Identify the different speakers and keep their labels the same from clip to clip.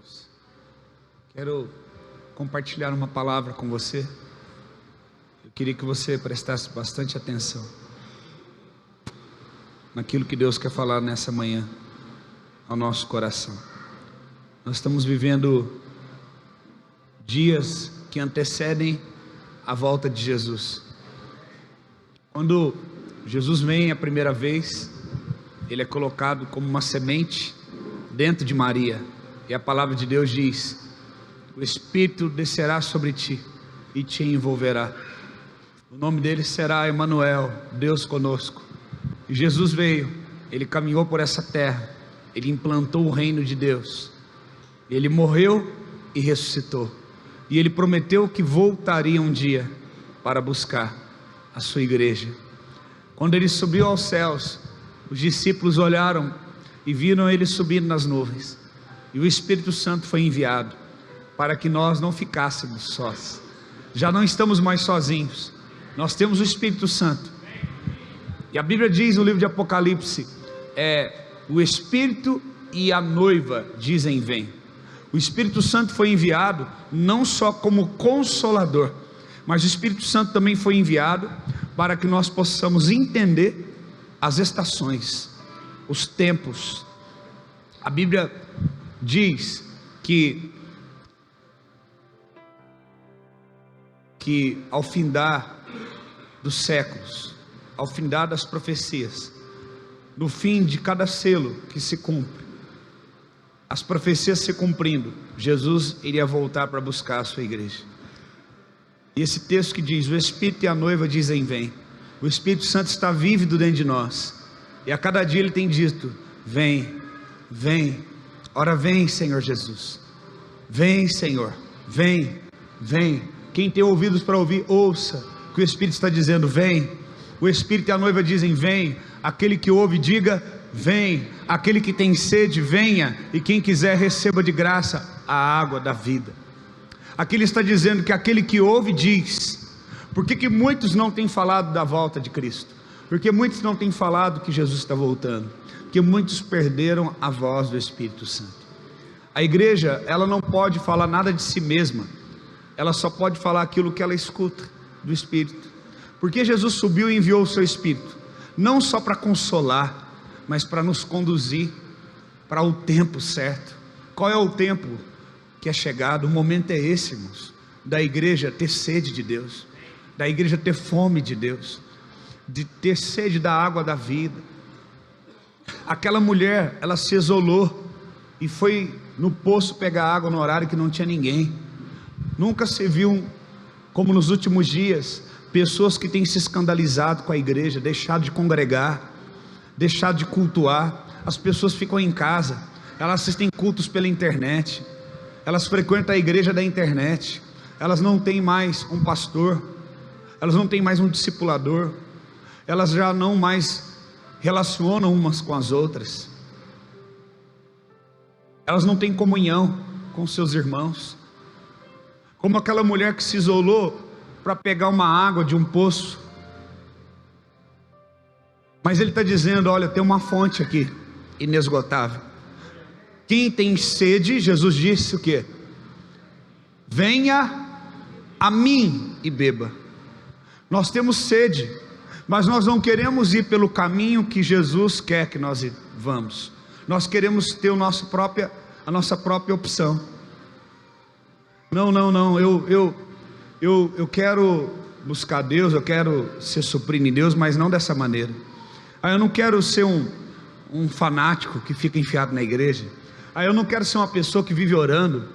Speaker 1: Deus. Quero compartilhar uma palavra com você. Eu queria que você prestasse bastante atenção naquilo que Deus quer falar nessa manhã ao nosso coração. Nós estamos vivendo dias que antecedem a volta de Jesus. Quando Jesus vem a primeira vez, ele é colocado como uma semente dentro de Maria, e a palavra de Deus diz: o Espírito descerá sobre ti e te envolverá. O nome dele será Emanuel, Deus conosco. E Jesus veio, ele caminhou por essa terra, ele implantou o reino de Deus, ele morreu e ressuscitou, e ele prometeu que voltaria um dia para buscar a sua igreja. Quando ele subiu aos céus, os discípulos olharam e viram ele subindo nas nuvens, e o Espírito Santo foi enviado para que nós não ficássemos sós. Já não estamos mais sozinhos, nós temos o Espírito Santo. E a Bíblia diz no livro de Apocalipse, o Espírito e a noiva dizem vem. O Espírito Santo foi enviado não só como consolador, mas o Espírito Santo também foi enviado para que nós possamos entender as estações, os tempos. A Bíblia diz que ao findar dos séculos, ao findar das profecias, no fim de cada selo que se cumpre, as profecias se cumprindo, Jesus iria voltar para buscar a sua igreja. E esse texto que diz: o Espírito e a noiva dizem vem. O Espírito Santo está vívido dentro de nós, e a cada dia ele tem dito: vem, vem, ora vem, Senhor Jesus, vem, Senhor, vem, vem. Quem tem ouvidos para ouvir, ouça o que o Espírito está dizendo: vem. O Espírito e a noiva dizem vem. Aquele que ouve, diga vem. Aquele que tem sede, venha, e quem quiser, receba de graça a água da vida. Aqui ele está dizendo que aquele que ouve diz. Por que muitos não têm falado da volta de Cristo? Porque muitos não têm falado que Jesus está voltando, porque muitos perderam a voz do Espírito Santo. A igreja, ela não pode falar nada de si mesma, ela só pode falar aquilo que ela escuta do Espírito. Porque Jesus subiu e enviou o seu Espírito, não só para consolar, mas para nos conduzir para o tempo certo. Qual é o tempo que é chegado? O momento é esse, irmãos, da igreja ter sede de Deus, da igreja ter fome de Deus, de ter sede da água da vida. Aquela mulher, ela se isolou e foi no poço pegar água no horário que não tinha ninguém. Nunca se viu, como nos últimos dias, pessoas que têm se escandalizado com a igreja, deixado de congregar, deixado de cultuar. As pessoas ficam em casa, elas assistem cultos pela internet, elas frequentam a igreja da internet, elas não têm mais um pastor, elas não têm mais um discipulador, elas já não mais relacionam umas com as outras, elas não têm comunhão com seus irmãos, como aquela mulher que se isolou para pegar uma água de um poço. Mas ele está dizendo: olha, tem uma fonte aqui, inesgotável. Quem tem sede, Jesus disse o quê? Venha a mim e beba. Nós temos sede, mas nós não queremos ir pelo caminho que Jesus quer que nós vamos. Nós queremos ter a nossa própria opção. Não, eu quero buscar Deus, eu quero ser suprido em Deus, mas não dessa maneira. Eu não quero ser um fanático que fica enfiado na igreja. Eu não quero ser uma pessoa que vive orando.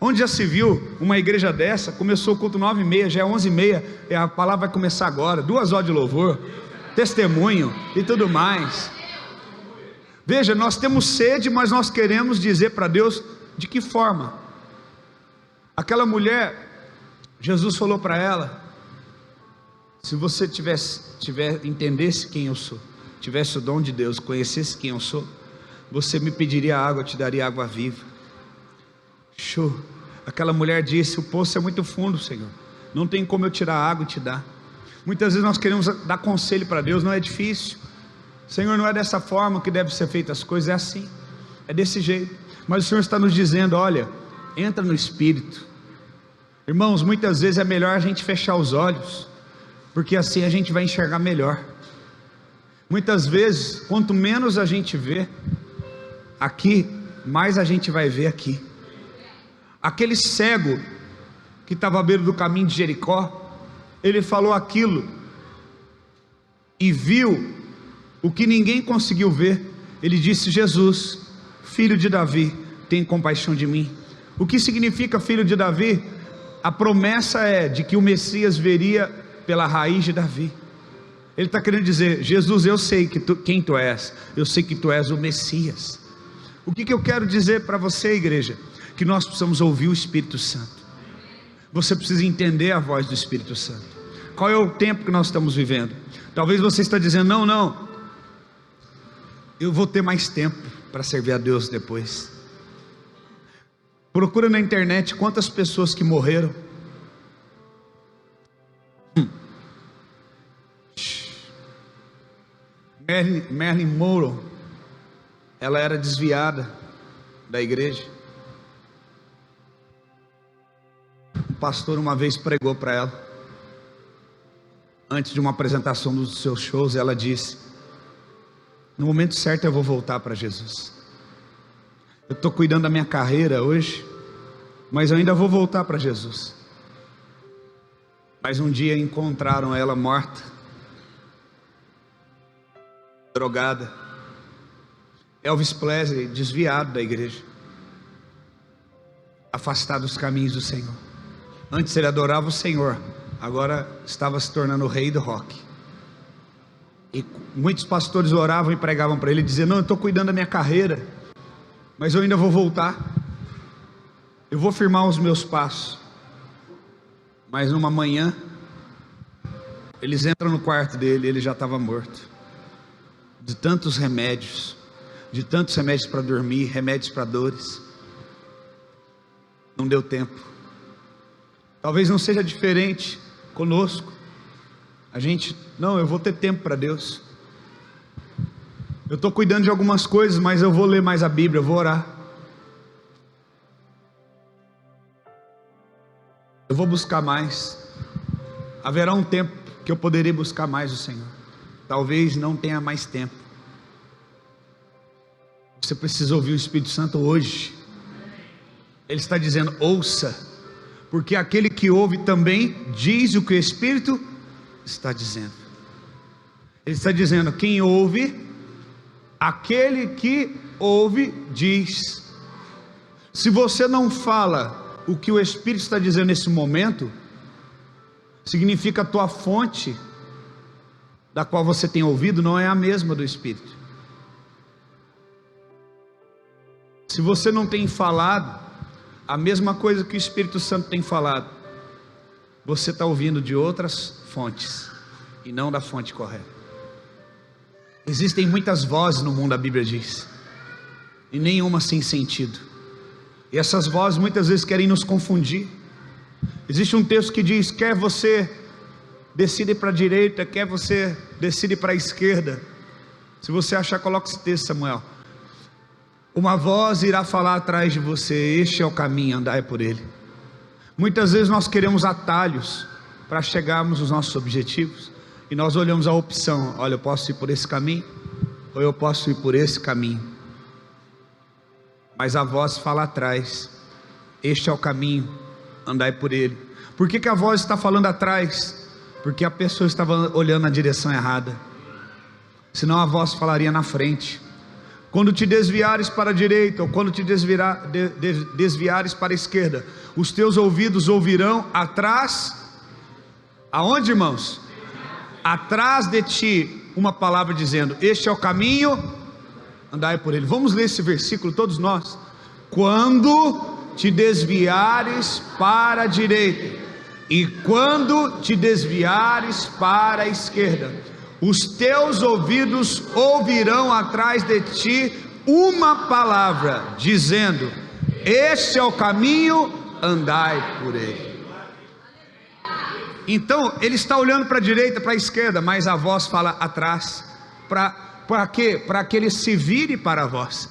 Speaker 1: Onde já se viu uma igreja dessa? Começou o culto 9h30, já é 11h30, a palavra vai começar agora, 2 horas de louvor, testemunho e tudo mais. Veja, nós temos sede, mas nós queremos dizer para Deus de que forma. Aquela mulher, Jesus falou para ela: se você entendesse quem eu sou, tivesse o dom de Deus, conhecesse quem eu sou, você me pediria água, eu te daria água viva. Show. Aquela mulher disse: o poço é muito fundo, Senhor, não tem como eu tirar a água e te dar. Muitas vezes nós queremos dar conselho para Deus, não é difícil. Senhor, não é dessa forma que deve ser feita as coisas, é assim, é desse jeito. Mas o Senhor está nos dizendo: olha, entra no Espírito. Irmãos, muitas vezes é melhor a gente fechar os olhos, porque assim a gente vai enxergar melhor. Muitas vezes, quanto menos a gente vê aqui, mais a gente vai ver aqui. Aquele cego que estava à beira do caminho de Jericó, ele falou aquilo e viu o que ninguém conseguiu ver. Ele disse: Jesus, filho de Davi, tem compaixão de mim. O que significa filho de Davi? A promessa é de que o Messias viria pela raiz de Davi. Ele está querendo dizer: Jesus, eu sei quem tu és, eu sei que tu és o Messias. O que eu quero dizer para você, igreja? Que nós precisamos ouvir o Espírito Santo. Você precisa entender a voz do Espírito Santo. Qual é o tempo que nós estamos vivendo? Talvez você está dizendo: não, eu vou ter mais tempo para servir a Deus depois. Procura na internet quantas pessoas que morreram. Marilyn Monroe, ela era desviada da igreja. O pastor uma vez pregou para ela, antes de uma apresentação dos seus shows. Ela disse: no momento certo eu vou voltar para Jesus. Eu estou cuidando da minha carreira hoje, mas eu ainda vou voltar para Jesus. Mas um dia encontraram ela morta, drogada. Elvis Presley, desviado da igreja, afastado dos caminhos do Senhor. Antes ele adorava o Senhor, agora estava se tornando o rei do rock. E muitos pastores oravam e pregavam para ele, dizendo: não, eu estou cuidando da minha carreira, mas eu ainda vou voltar, eu vou firmar os meus passos. Mas numa manhã, eles entram no quarto dele, ele já estava morto, de tantos remédios para dormir, remédios para dores. Não deu tempo. Talvez não seja diferente conosco. A gente, não, eu vou ter tempo para Deus, eu estou cuidando de algumas coisas, mas eu vou ler mais a Bíblia, eu vou orar, eu vou buscar mais. Haverá um tempo que eu poderei buscar mais o Senhor. Talvez não tenha mais tempo. Você precisa ouvir o Espírito Santo hoje. Ele está dizendo: ouça, porque aquele que ouve também diz o que o Espírito está dizendo. Ele está dizendo: quem ouve, aquele que ouve diz. Se você não fala o que o Espírito está dizendo nesse momento, significa a tua fonte da qual você tem ouvido não é a mesma do Espírito. Se você não tem falado a mesma coisa que o Espírito Santo tem falado, você está ouvindo de outras fontes e não da fonte correta. Existem muitas vozes no mundo, a Bíblia diz, e nenhuma sem sentido. E essas vozes muitas vezes querem nos confundir. Existe um texto que diz: quer você decide para a direita, quer você decide para a esquerda. Se você achar, coloque esse texto, Samuel. Uma voz irá falar atrás de você: este é o caminho, andai por ele. Muitas vezes nós queremos atalhos para chegarmos aos nossos objetivos, e nós olhamos a opção: olha, eu posso ir por esse caminho, ou eu posso ir por esse caminho. Mas a voz fala atrás: este é o caminho, andai por ele. Por que a voz está falando atrás? Porque a pessoa estava olhando na direção errada. Senão a voz falaria na frente. Quando te desviares para a direita, ou quando te desviares para a esquerda, os teus ouvidos ouvirão atrás. Aonde, irmãos? Atrás de ti uma palavra dizendo: este é o caminho, andai por ele. Vamos ler esse versículo todos nós. Quando te desviares para a direita, e quando te desviares para a esquerda, os teus ouvidos ouvirão atrás de ti uma palavra dizendo: este é o caminho, andai por ele. Então ele está olhando para a direita, para a esquerda, mas a voz fala atrás. Para quê? Para que ele se vire para a voz.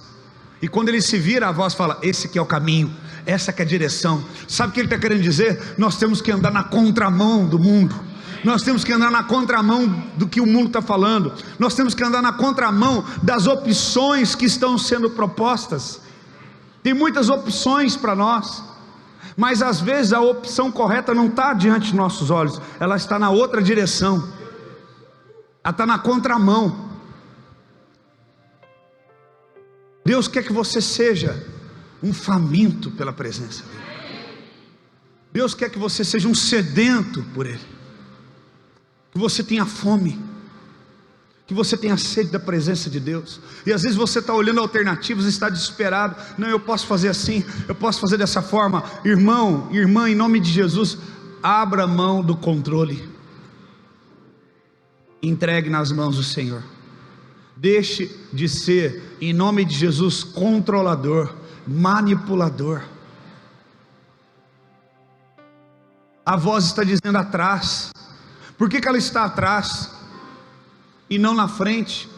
Speaker 1: E quando ele se vira, a voz fala: esse aqui é o caminho, essa que é a direção. Sabe o que ele está querendo dizer? Nós temos que andar na contramão do mundo. Nós temos que andar na contramão do que o mundo está falando. Nós temos que andar na contramão das opções que estão sendo propostas. Tem muitas opções para nós, mas às vezes a opção correta não está diante de nossos olhos, ela está na outra direção, ela está na contramão. Deus quer que você seja um faminto pela presença dEle. Deus quer que você seja um sedento por Ele, que você tenha fome, que você tenha sede da presença de Deus. E às vezes você está olhando alternativas e está desesperado. Não, eu posso fazer assim, eu posso fazer dessa forma. Irmão, irmã, em nome de Jesus, abra mão do controle, entregue nas mãos do Senhor. Deixe de ser, em nome de Jesus, controlador, manipulador. A voz está dizendo atrás. Por que ela está atrás e não na frente?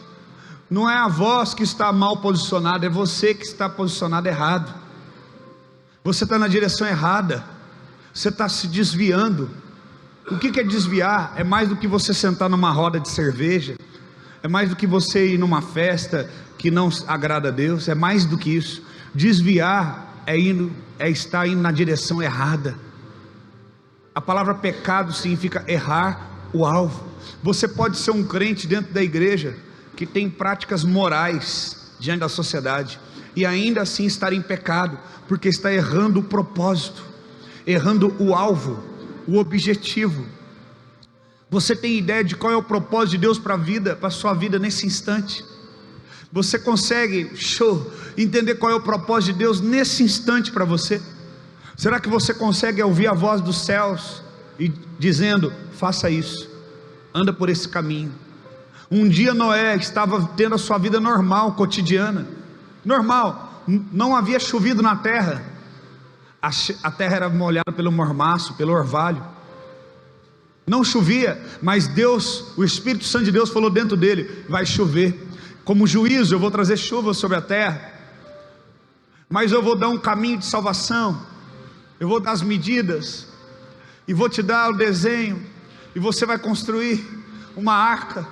Speaker 1: Não é a voz que está mal posicionada, é você que está posicionado errado. Você está na direção errada, você está se desviando. O que é desviar? É mais do que você sentar numa roda de cerveja, é mais do que você ir numa festa que não agrada a Deus, é mais do que isso. Desviar é estar indo na direção errada. A palavra pecado significa errar o alvo. Você pode ser um crente dentro da igreja que tem práticas morais diante da sociedade e ainda assim estar em pecado, porque está errando o propósito, errando o alvo, o objetivo. Você tem ideia de qual é o propósito de Deus para a vida, para a sua vida nesse instante? Você consegue entender qual é o propósito de Deus nesse instante para você? Será que você consegue ouvir a voz dos céus e dizendo: faça isso, anda por esse caminho? Um dia Noé estava tendo a sua vida normal, cotidiana, normal, não havia chovido na terra, a terra era molhada pelo mormaço, pelo orvalho, não chovia, mas Deus, o Espírito Santo de Deus falou dentro dele: vai chover, como juízo eu vou trazer chuva sobre a terra, mas eu vou dar um caminho de salvação, eu vou dar as medidas, e vou te dar o desenho, e você vai construir uma arca,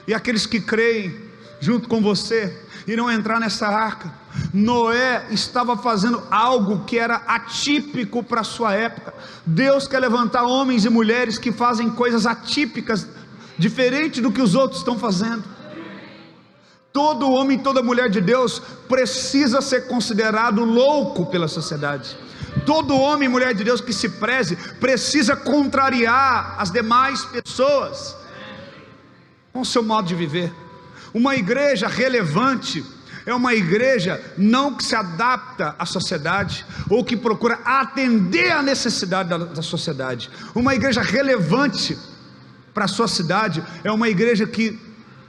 Speaker 1: e aqueles que creem junto com você irão entrar nessa arca. Noé estava fazendo algo que era atípico para a sua época. Deus quer levantar homens e mulheres que fazem coisas atípicas, diferente do que os outros estão fazendo. Todo homem e toda mulher de Deus precisa ser considerado louco pela sociedade. Todo homem e mulher de Deus que se preze precisa contrariar as demais pessoas com o seu modo de viver. Uma igreja relevante é uma igreja não que se adapta à sociedade ou que procura atender à necessidade da sociedade. Uma igreja relevante para a sua cidade é uma igreja que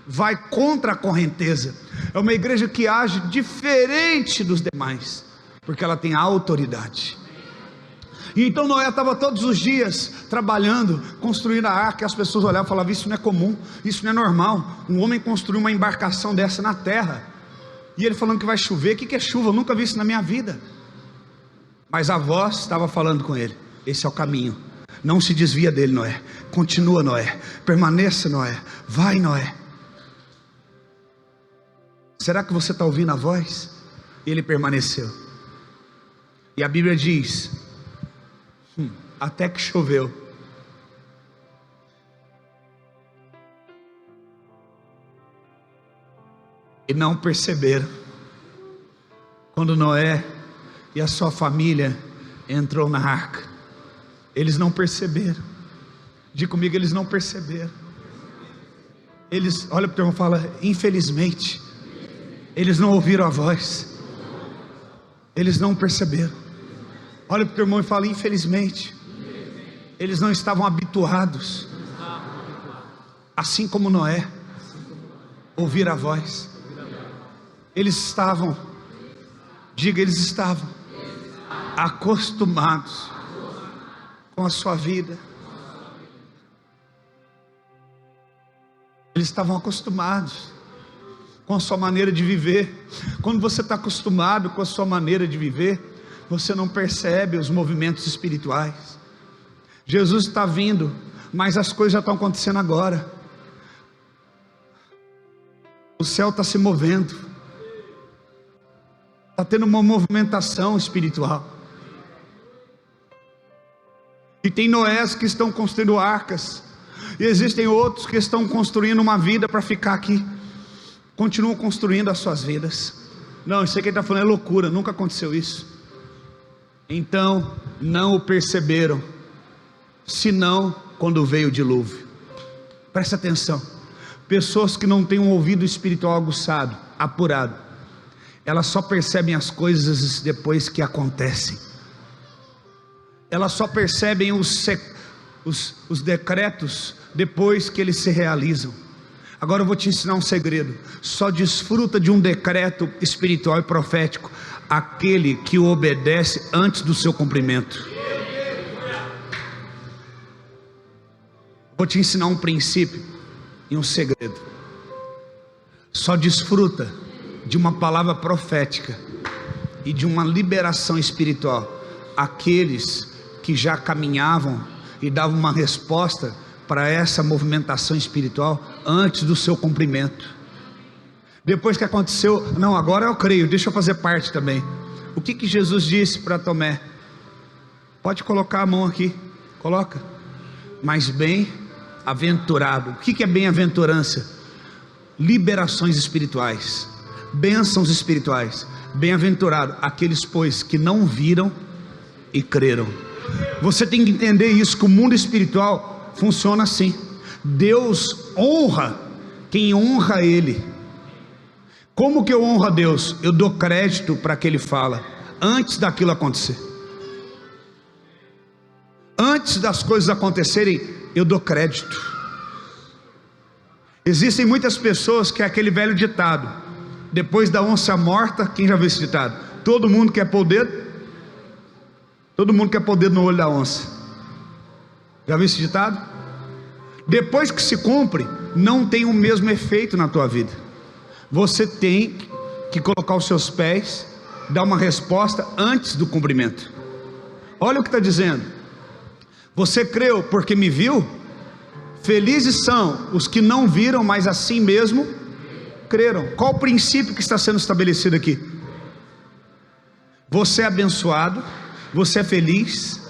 Speaker 1: vai contra a correnteza, é uma igreja que age diferente dos demais, porque ela tem autoridade. E então Noé estava todos os dias trabalhando, construindo a arca, e as pessoas olhavam e falavam: isso não é comum, isso não é normal, um homem construir uma embarcação dessa na terra, e ele falando que vai chover. O que é chuva? Eu nunca vi isso na minha vida. Mas a voz estava falando com ele: esse é o caminho, não se desvia dele, Noé, continua, Noé, permaneça, Noé, vai, Noé. Será que você está ouvindo a voz? Ele permaneceu, e a Bíblia diz: até que choveu. E não perceberam. Quando Noé e a sua família entrou na arca, eles não perceberam. Diga comigo: eles não perceberam. Eles, olha para o teu irmão e fala: infelizmente eles não ouviram a voz, eles não perceberam. Olha para o teu irmão e fala: infelizmente eles não estavam habituados, assim como Noé, ouvir a voz. Eles estavam, diga, eles estavam acostumados com a sua vida. Eles estavam acostumados com a sua maneira de viver. Quando você está acostumado com a sua maneira de viver, você não percebe os movimentos espirituais. Jesus está vindo, mas as coisas já estão acontecendo agora. O céu está se movendo, está tendo uma movimentação espiritual. E tem Noés que estão construindo arcas, e existem outros que estão construindo uma vida para ficar aqui. Continuam construindo as suas vidas. Não, isso aí que ele está falando é loucura, nunca aconteceu isso. Então não o perceberam, senão quando veio o dilúvio. Presta atenção, pessoas que não têm um ouvido espiritual aguçado, apurado, elas só percebem as coisas depois que acontecem. Elas só percebem os decretos depois que eles se realizam. Agora eu vou te ensinar um segredo: só desfruta de um decreto espiritual e profético aquele que o obedece antes do seu cumprimento. Vou te ensinar um princípio e um segredo. Só desfruta de uma palavra profética e de uma liberação espiritual aqueles que já caminhavam e davam uma resposta para essa movimentação espiritual antes do seu cumprimento. Depois que aconteceu, não, agora eu creio, deixa eu fazer parte também. O que Jesus disse para Tomé? Pode colocar a mão aqui, coloca. Mas bem-aventurado. O que é bem-aventurança? Liberações espirituais, bênçãos espirituais. Bem-aventurado aqueles, pois, que não viram e creram. Você tem que entender isso, que o mundo espiritual funciona assim. Deus honra quem honra Ele. Como que eu honro a Deus? Eu dou crédito para que Ele fala antes daquilo acontecer. Antes das coisas acontecerem, eu dou crédito. Existem muitas pessoas que é aquele velho ditado: depois da onça morta, quem já viu esse ditado? Todo mundo quer pôr o dedo. Todo mundo quer pôr o dedo no olho da onça. Já viu esse ditado? Depois que se cumpre, não tem o mesmo efeito na tua vida. Você tem que colocar os seus pés, dar uma resposta antes do cumprimento. Olha o que está dizendo: você creu porque me viu? Felizes são os que não viram, mas assim mesmo creram. Qual o princípio que está sendo estabelecido aqui? Você é abençoado, você é feliz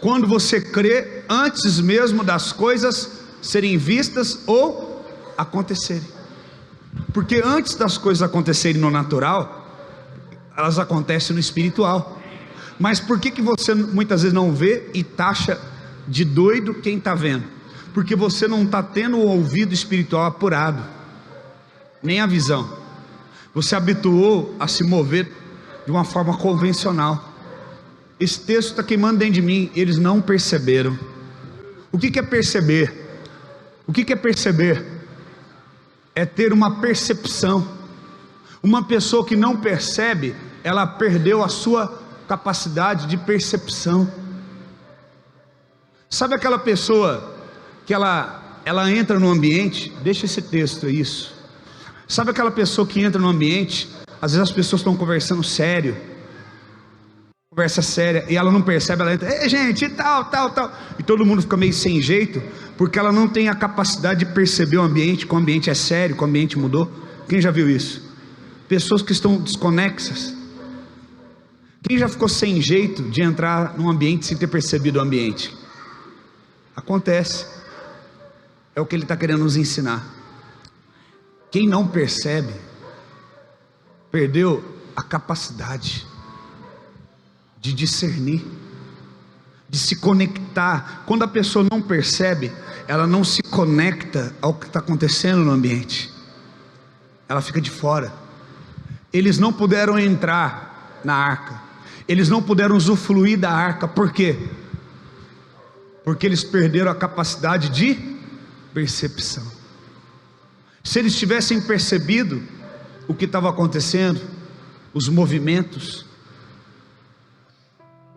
Speaker 1: quando você crê antes mesmo das coisas serem vistas ou acontecerem. Porque antes das coisas acontecerem no natural, elas acontecem no espiritual. Mas por que você muitas vezes não vê e taxa de doido quem está vendo? Porque você não está tendo o ouvido espiritual apurado, nem a visão. Você habituou a se mover de uma forma convencional. Esse texto está queimando dentro de mim. Eles não perceberam. O que é perceber? O que é perceber? É ter uma percepção. Uma pessoa que não percebe, ela perdeu a sua capacidade de percepção. Sabe aquela pessoa que ela entra no ambiente? Deixa esse texto, é isso. Sabe aquela pessoa que entra no ambiente, às vezes as pessoas estão conversando sério, conversa séria, e ela não percebe, ela entra, ei gente, tal, e todo mundo fica meio sem jeito, porque ela não tem a capacidade de perceber o ambiente, que o ambiente é sério, que o ambiente mudou. Quem já viu isso? Pessoas que estão desconexas. Quem já ficou sem jeito de entrar num ambiente sem ter percebido o ambiente? Acontece. É o que ele está querendo nos ensinar. Quem não percebe, perdeu a capacidade de discernir, de se conectar. Quando a pessoa não percebe, ela não se conecta ao que está acontecendo no ambiente, ela fica de fora. Eles não puderam entrar na arca, eles não puderam usufruir da arca. Por quê? Porque eles perderam a capacidade de percepção. Se eles tivessem percebido o que estava acontecendo, os movimentos,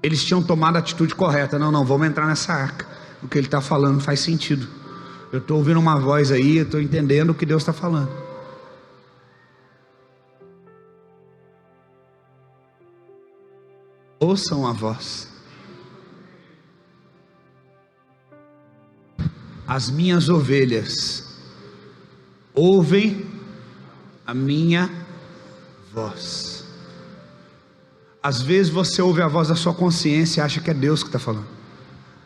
Speaker 1: eles tinham tomado a atitude correta. Não, vamos entrar nessa arca. O que ele está falando faz sentido. Eu estou ouvindo uma voz aí, eu estou entendendo o que Deus está falando. ouçam a voz. As minhas ovelhas ouvem a minha voz. Às vezes você ouve a voz da sua consciência e acha que é Deus que está falando.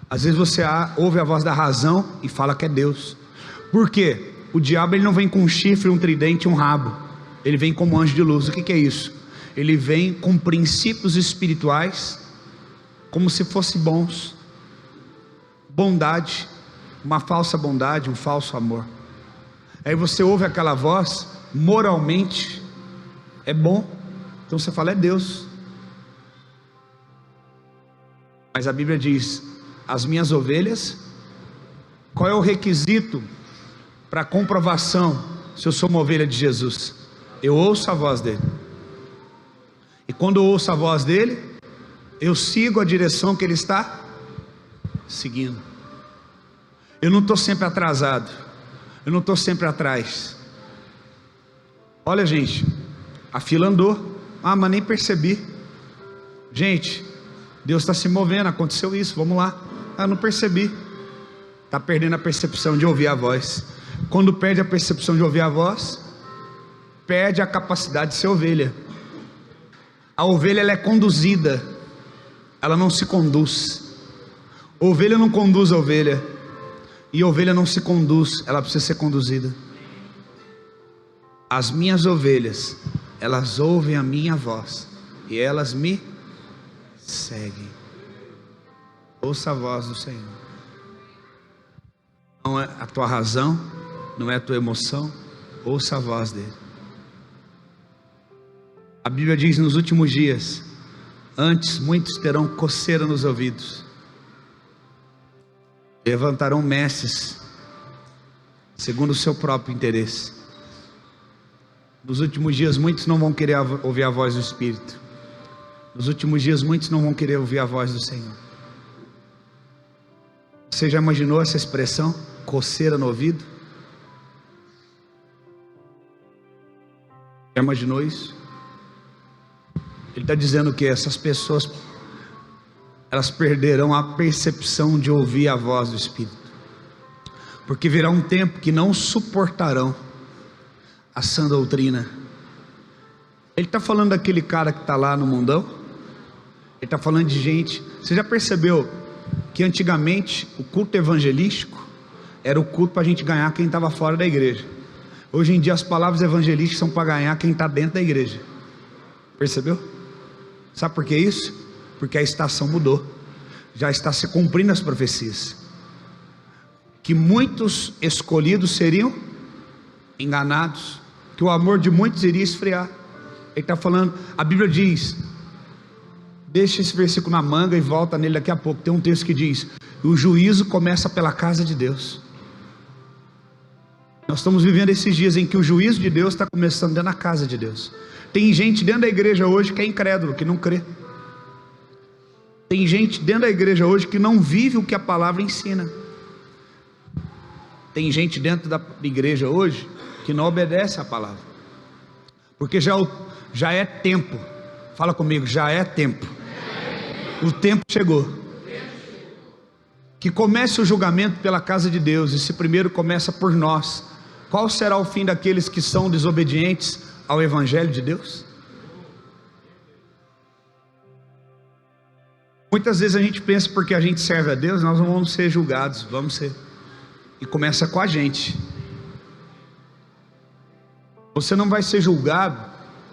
Speaker 1: Às vezes você ouve a voz da razão e fala que é Deus. Por quê? O diabo ele não vem com um chifre, um tridente, um rabo. Ele vem como anjo de luz. O que é isso? Ele vem com princípios espirituais, como se fossem bons. Bondade, uma falsa bondade, um falso amor. Aí você ouve aquela voz, moralmente é bom, então você fala é Deus. Mas a Bíblia diz: as minhas ovelhas, qual é o requisito para comprovação se eu sou uma ovelha de Jesus? Eu ouço a voz dele, e quando eu ouço a voz dele, eu sigo a direção que ele está seguindo. Eu não estou sempre atrasado, eu não estou sempre atrás. Olha, gente, a fila andou, mas nem percebi. Gente, Deus está se movendo, aconteceu isso, vamos lá. Não percebi. Está perdendo a percepção de ouvir a voz. Quando perde a percepção de ouvir a voz, perde a capacidade de ser ovelha. A ovelha ela é conduzida, ela não se conduz. Ovelha não conduz a ovelha, e ovelha não se conduz, ela precisa ser conduzida. As minhas ovelhas, elas ouvem a minha voz, e elas me seguem. Ouça a voz do Senhor. Não é a tua razão, não é a tua emoção, ouça a voz dele. A Bíblia diz: nos últimos dias, antes muitos terão coceira nos ouvidos, levantarão mestres segundo o seu próprio interesse. Nos últimos dias muitos não vão querer ouvir a voz do Espírito. Nos últimos dias muitos não vão querer ouvir a voz do Senhor. Você já imaginou essa expressão, coceira no ouvido? Já imaginou isso? Ele está dizendo que essas pessoas, elas perderão a percepção de ouvir a voz do Espírito, porque virá um tempo que não suportarão a sã doutrina. Ele está falando daquele cara que está lá no mundão. Ele está falando de gente. Você já percebeu que antigamente o culto evangelístico era o culto para a gente ganhar quem estava fora da igreja? Hoje em dia as palavras evangelísticas são para ganhar quem está dentro da igreja. Percebeu? Sabe por que isso? Porque a estação mudou. Já está se cumprindo as profecias, que muitos escolhidos seriam enganados, que o amor de muitos iria esfriar. Ele está falando, a Bíblia diz, deixa esse versículo na manga e volta nele daqui a pouco. Tem um texto que diz: o juízo começa pela casa de Deus. Nós estamos vivendo esses dias em que o juízo de Deus está começando dentro da casa de Deus. Tem gente dentro da igreja hoje que é incrédulo, que não crê. Tem gente dentro da igreja hoje que não vive o que a palavra ensina. Tem gente dentro da igreja hoje que não obedece a palavra, porque já é tempo. Fala comigo, já é tempo. O tempo chegou. Que comece o julgamento pela casa de Deus, e se primeiro começa por nós, qual será o fim daqueles que são desobedientes ao Evangelho de Deus? Muitas vezes a gente pensa, porque a gente serve a Deus, nós não vamos ser julgados. Vamos ser. E começa com a gente. Você não vai ser julgado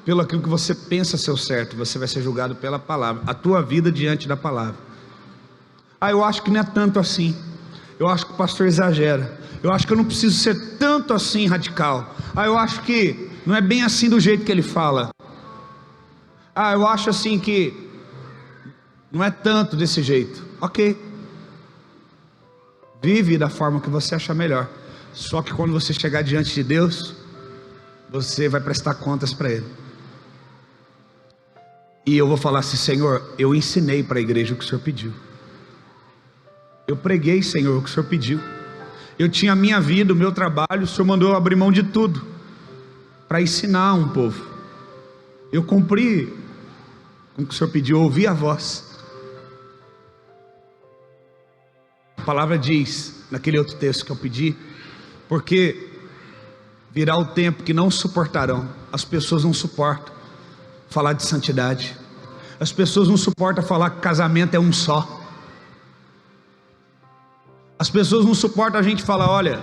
Speaker 1: pelo aquilo que você pensa ser o certo, você vai ser julgado pela palavra, a tua vida diante da palavra. Eu acho que não é tanto assim, eu acho que o pastor exagera, eu acho que eu não preciso ser tanto assim radical, eu acho que não é bem assim do jeito que ele fala, eu acho assim que não é tanto desse jeito. Ok, vive da forma que você achar melhor, só que quando você chegar diante de Deus, você vai prestar contas para Ele. E eu vou falar assim: Senhor, eu ensinei para a igreja o que o Senhor pediu, eu preguei, Senhor, o que o Senhor pediu, eu tinha a minha vida, o meu trabalho, o Senhor mandou eu abrir mão de tudo para ensinar um povo. Eu cumpri como que o Senhor pediu, ouvir a voz. A palavra diz, naquele outro texto que eu pedi, porque virá o tempo que não suportarão, as pessoas não suportam falar de santidade, as pessoas não suportam falar que casamento é um só, as pessoas não suportam a gente falar, olha,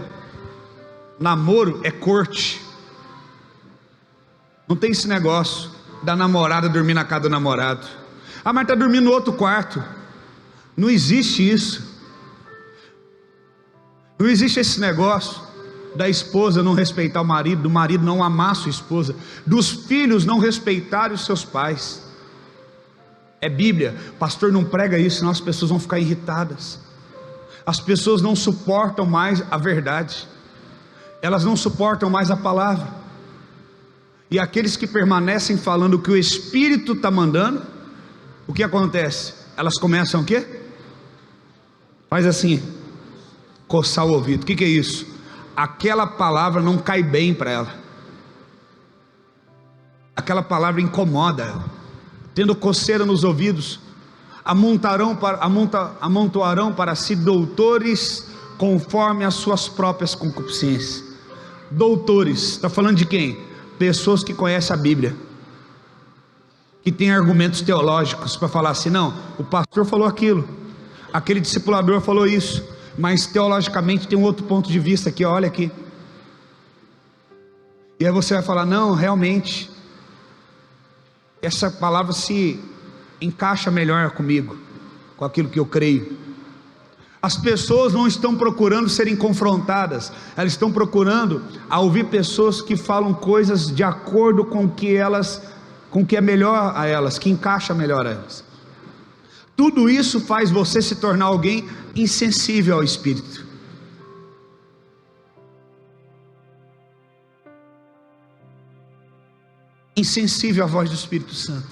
Speaker 1: namoro é corte, não tem esse negócio da namorada dormir na casa do namorado, mas está dormindo no outro quarto, não existe isso, não existe esse negócio da esposa não respeitar o marido, do marido não amar sua esposa, dos filhos não respeitarem os seus pais. É Bíblia. Pastor não prega isso, senão as pessoas vão ficar irritadas. As pessoas não suportam mais a verdade, elas não suportam mais a palavra. E aqueles que permanecem falando o que o Espírito está mandando, o que acontece? Elas começam o quê? Faz assim, coçar o ouvido. O que é isso? Aquela palavra não cai bem para ela, aquela palavra incomoda ela. Tendo coceira nos ouvidos, amontoarão para si doutores conforme as suas próprias concupiscências. Doutores, está falando de quem? Pessoas que conhecem a Bíblia, que têm argumentos teológicos para falar assim, não, o pastor falou aquilo, aquele discipulador falou isso, mas teologicamente tem um outro ponto de vista aqui, olha aqui. E aí você vai falar, não, realmente essa palavra se encaixa melhor comigo, com aquilo que eu creio. As pessoas não estão procurando serem confrontadas, elas estão procurando ouvir pessoas que falam coisas de acordo com o que é melhor a elas, que encaixa melhor a elas. Tudo isso faz você se tornar alguém insensível ao Espírito. Insensível à voz do Espírito Santo.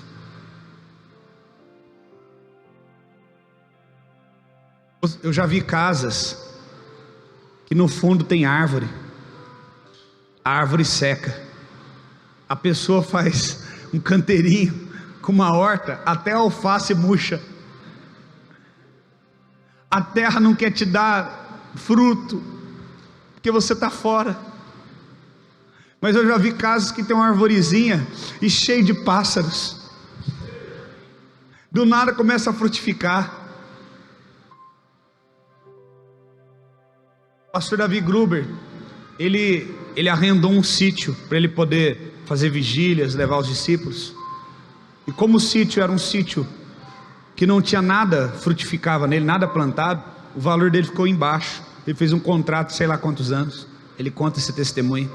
Speaker 1: Eu já vi casas que no fundo tem árvore, a árvore seca, a pessoa faz um canteirinho com uma horta, até a alface murcha, a terra não quer te dar fruto, porque você está fora. Mas eu já vi casas que tem uma arvorezinha e cheio de pássaros, do nada começa a frutificar. O pastor Davi Gruber, ele arrendou um sítio para ele poder fazer vigílias, levar os discípulos. E como o sítio era um sítio que não tinha nada, frutificava nele, nada plantado, o valor dele ficou embaixo. Ele fez um contrato, sei lá quantos anos. Ele conta esse testemunho.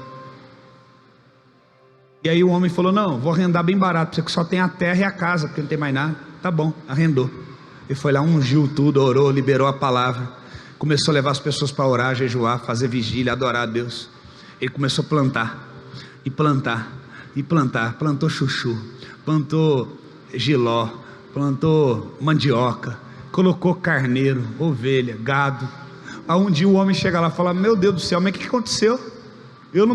Speaker 1: E aí o homem falou, não, vou arrendar bem barato, porque só tem a terra e a casa, porque não tem mais nada. Tá bom, arrendou. Ele foi lá, ungiu tudo, orou, liberou a palavra, começou a levar as pessoas para orar, jejuar, fazer vigília, adorar a Deus. Ele começou a plantar, e plantar, e plantar. Plantou chuchu, plantou giló, plantou mandioca, colocou carneiro, ovelha, gado. Aí um dia o homem chega lá e fala, meu Deus do céu, mas o que aconteceu? Eu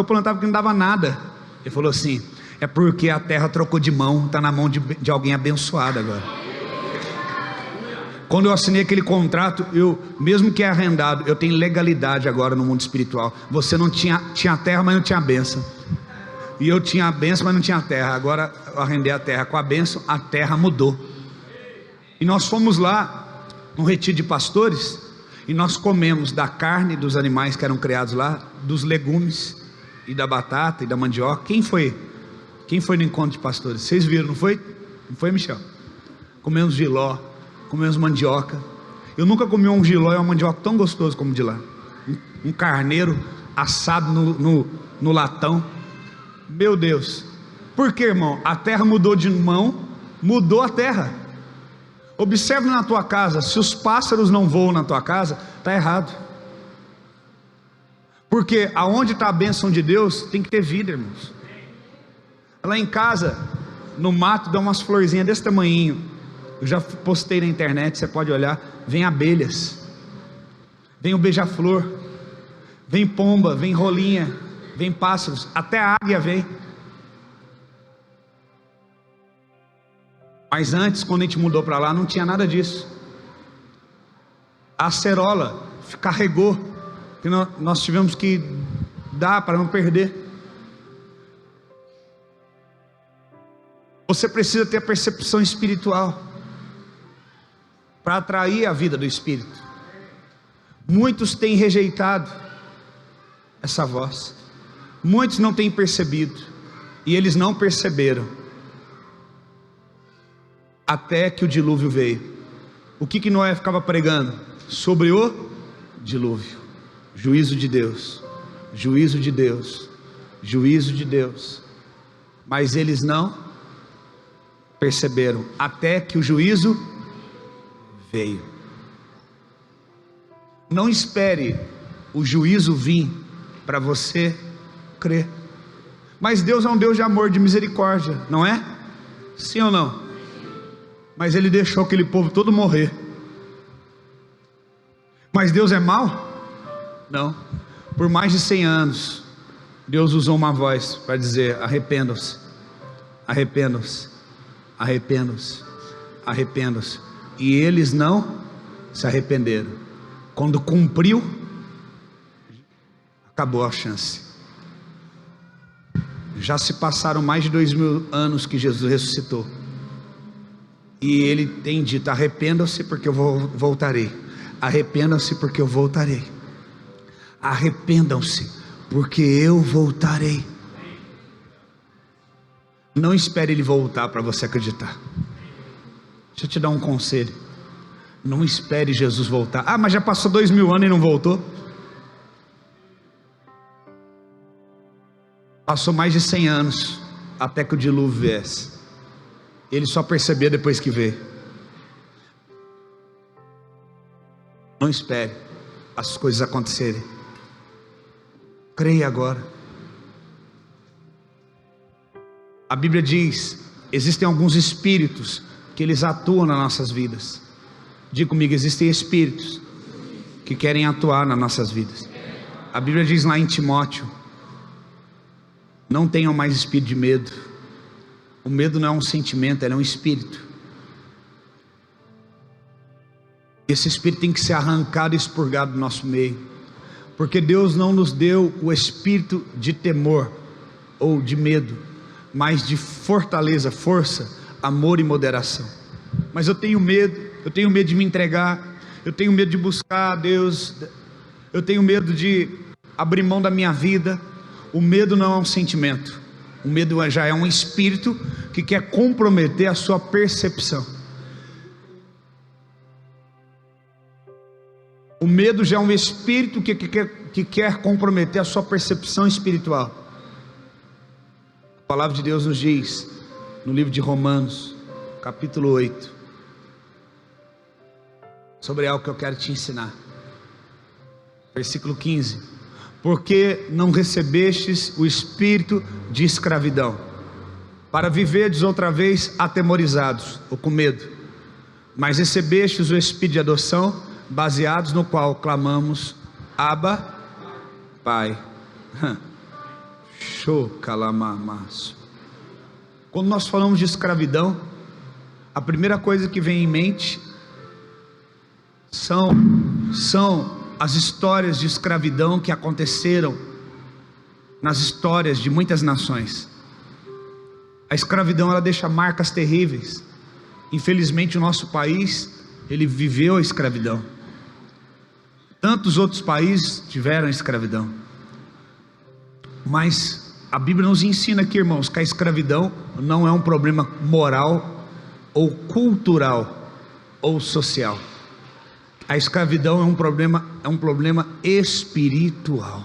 Speaker 1: plantava que não dava nada. Ele falou assim, é porque a terra trocou de mão, está na mão de alguém abençoado agora. Quando eu assinei aquele contrato, mesmo que é arrendado, eu tenho legalidade agora no mundo espiritual. Você não tinha terra, mas não tinha bênção. E eu tinha a bênção, mas não tinha terra. Agora eu arrendei a terra com a bênção, a terra mudou. E nós fomos lá, no retiro de pastores, e nós comemos da carne dos animais que eram criados lá, dos legumes, e da batata, e da mandioca. Quem foi no encontro de pastores? Vocês viram, não foi? Não foi, Michel? Comemos giló, comemos mandioca. Eu nunca comi um giló e uma mandioca tão gostoso como de lá. Um carneiro assado no latão. Meu Deus. Por que, irmão? A terra mudou de mão, mudou a terra. Observe na tua casa, se os pássaros não voam na tua casa, está errado. Porque aonde está a bênção de Deus, tem que ter vida, irmãos. Lá em casa, no mato, dá umas florzinhas desse tamanhinho. Eu já postei na internet, você pode olhar. Vem abelhas, vem o beija-flor, vem pomba, vem rolinha, vem pássaros, até a águia vem. Mas antes, quando a gente mudou para lá, não tinha nada disso. A acerola carregou, que nós tivemos que dar para não perder. Você precisa ter a percepção espiritual para atrair a vida do Espírito. Muitos têm rejeitado essa voz, muitos não têm percebido, e eles não perceberam até que o dilúvio veio. O que Noé ficava pregando? Sobre o dilúvio, juízo de Deus, juízo de Deus, juízo de Deus. Mas eles não perceberam até que o juízo veio. Não espere o juízo vir para você crer. Mas Deus é um Deus de amor, de misericórdia, não é? Sim ou não? Mas Ele deixou aquele povo todo morrer. Mas Deus é mau? Não. Por mais de 100 anos Deus usou uma voz para dizer: arrependam-se, arrependam-se, arrependam-se, arrependam-se. E eles não se arrependeram. Quando cumpriu, acabou a chance. Já se passaram mais de 2000 anos que Jesus ressuscitou, e Ele tem dito: arrependam-se porque eu voltarei. Arrependam-se porque eu voltarei. Arrependam-se porque eu voltarei. Não espere Ele voltar para você acreditar. Deixa eu te dar um conselho: não espere Jesus voltar. Ah, mas já passou 2000 anos e não voltou. Passou mais de 100 anos até que o dilúvio viesse. Ele só percebeu depois que veio. Não espere as coisas acontecerem. Creia agora. A Bíblia diz: existem alguns espíritos que eles atuam nas nossas vidas. Diga comigo: existem espíritos que querem atuar nas nossas vidas. A Bíblia diz lá em Timóteo: não tenham mais espírito de medo. O medo não é um sentimento, ele é um espírito. Esse espírito tem que ser arrancado e expurgado do nosso meio, porque Deus não nos deu o espírito de temor ou de medo, mas de fortaleza, força, amor e moderação. Mas eu tenho medo de me entregar, eu tenho medo de buscar a Deus, eu tenho medo de abrir mão da minha vida. O medo não é um sentimento, o medo já é um espírito que quer comprometer a sua percepção. O medo já é um espírito que quer comprometer a sua percepção espiritual. A palavra de Deus nos diz, no livro de Romanos, capítulo 8, sobre algo que eu quero te ensinar. Versículo 15: porque não recebestes o espírito de escravidão, para viverdes outra vez atemorizados, ou com medo, mas recebestes o espírito de adoção, baseados no qual clamamos: Abba, Pai. Quando nós falamos de escravidão, a primeira coisa que vem em mente são as histórias de escravidão que aconteceram nas histórias de muitas nações. A escravidão, ela deixa marcas terríveis. Infelizmente o nosso país, ele viveu a escravidão. Tantos outros países tiveram escravidão. Mas a Bíblia nos ensina aqui, irmãos, que a escravidão não é um problema moral, ou cultural, ou social. A escravidão é um problema espiritual.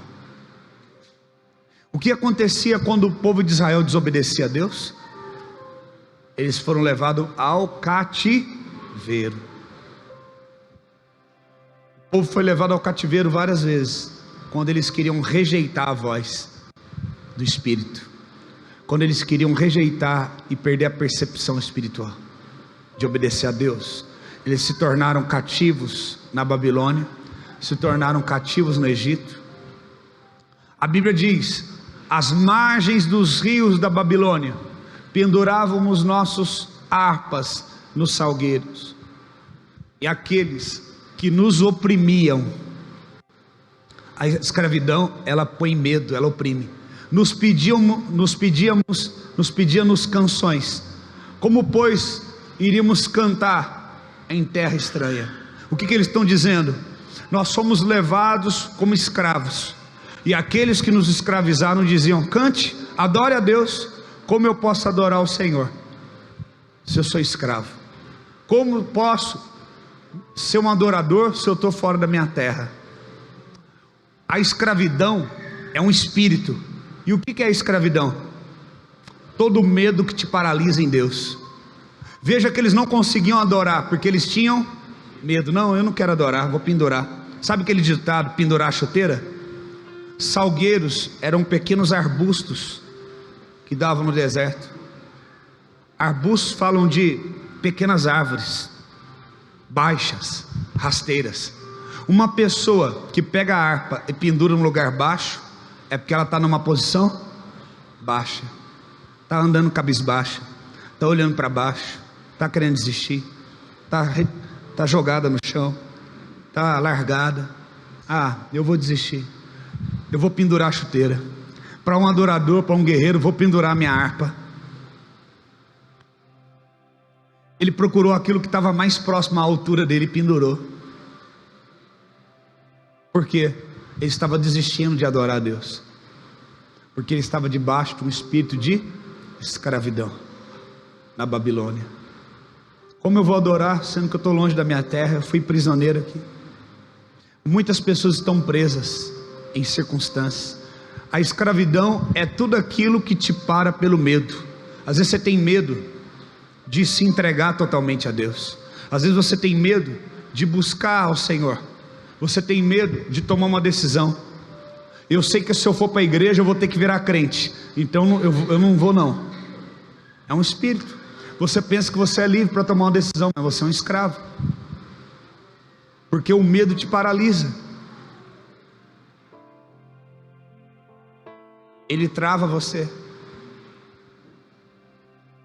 Speaker 1: O que acontecia quando o povo de Israel desobedecia a Deus? Eles foram levados ao cativeiro. O povo foi levado ao cativeiro várias vezes, quando eles queriam rejeitar a voz do Espírito, quando eles queriam rejeitar e perder a percepção espiritual de obedecer a Deus. Eles se tornaram cativos na Babilônia, se tornaram cativos no Egito. A Bíblia diz: às margens dos rios da Babilônia penduravam os nossos harpas nos salgueiros. E aqueles que nos oprimiam, a escravidão, ela põe medo, ela oprime. Nos pediam canções. Como, pois, iríamos cantar em terra estranha? O que eles estão dizendo? Nós somos levados como escravos. E aqueles que nos escravizaram diziam: cante, adore a Deus. Como eu posso adorar o Senhor se eu sou escravo? Como posso ser um adorador se eu estou fora da minha terra? A escravidão é um espírito. E o que é a escravidão? Todo medo que te paralisa em Deus. Veja que eles não conseguiam adorar porque eles tinham medo. Não, eu não quero adorar, vou pendurar. Sabe aquele ditado, pendurar a chuteira? Salgueiros eram pequenos arbustos que davam no deserto. Arbustos falam de pequenas árvores, baixas, rasteiras. Uma pessoa que pega a harpa e pendura num lugar baixo, é porque ela está numa posição baixa, está andando cabisbaixa, está olhando para baixo, está querendo desistir, está jogada no chão, está largada. Eu vou desistir, eu vou pendurar a chuteira. Para um adorador, para um guerreiro, vou pendurar minha harpa. Ele procurou aquilo que estava mais próximo à altura dele e pendurou. Por quê? Ele estava desistindo de adorar a Deus, porque ele estava debaixo de um espírito de escravidão na Babilônia. Como eu vou adorar sendo que eu estou longe da minha terra? Eu fui prisioneiro aqui. Muitas pessoas estão presas em circunstâncias. A escravidão é tudo aquilo que te para pelo medo. Às vezes você tem medo de se entregar totalmente a Deus. Às vezes você tem medo de buscar ao Senhor. Você tem medo de tomar uma decisão. Eu sei que se eu for para a igreja eu vou ter que virar crente, então eu não vou não. É um espírito. Você pensa que você é livre para tomar uma decisão, mas você é um escravo, porque o medo te paralisa. Ele trava você.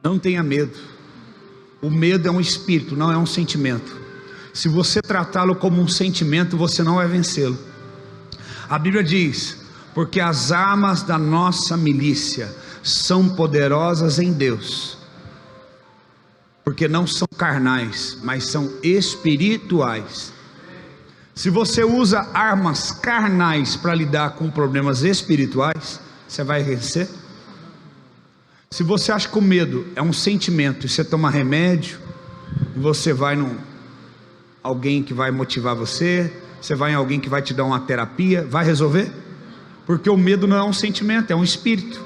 Speaker 1: Não tenha medo. O medo é um espírito, não é um sentimento. Se você tratá-lo como um sentimento, você não vai vencê-lo. A Bíblia diz: porque as armas da nossa milícia são poderosas em Deus, porque não são carnais, mas são espirituais. Se você usa armas carnais para lidar com problemas espirituais, você vai vencer? Se você acha que o medo é um sentimento e você toma remédio, e você vai num alguém que vai motivar você, você vai em alguém que vai te dar uma terapia, vai resolver? Porque o medo não é um sentimento, é um espírito.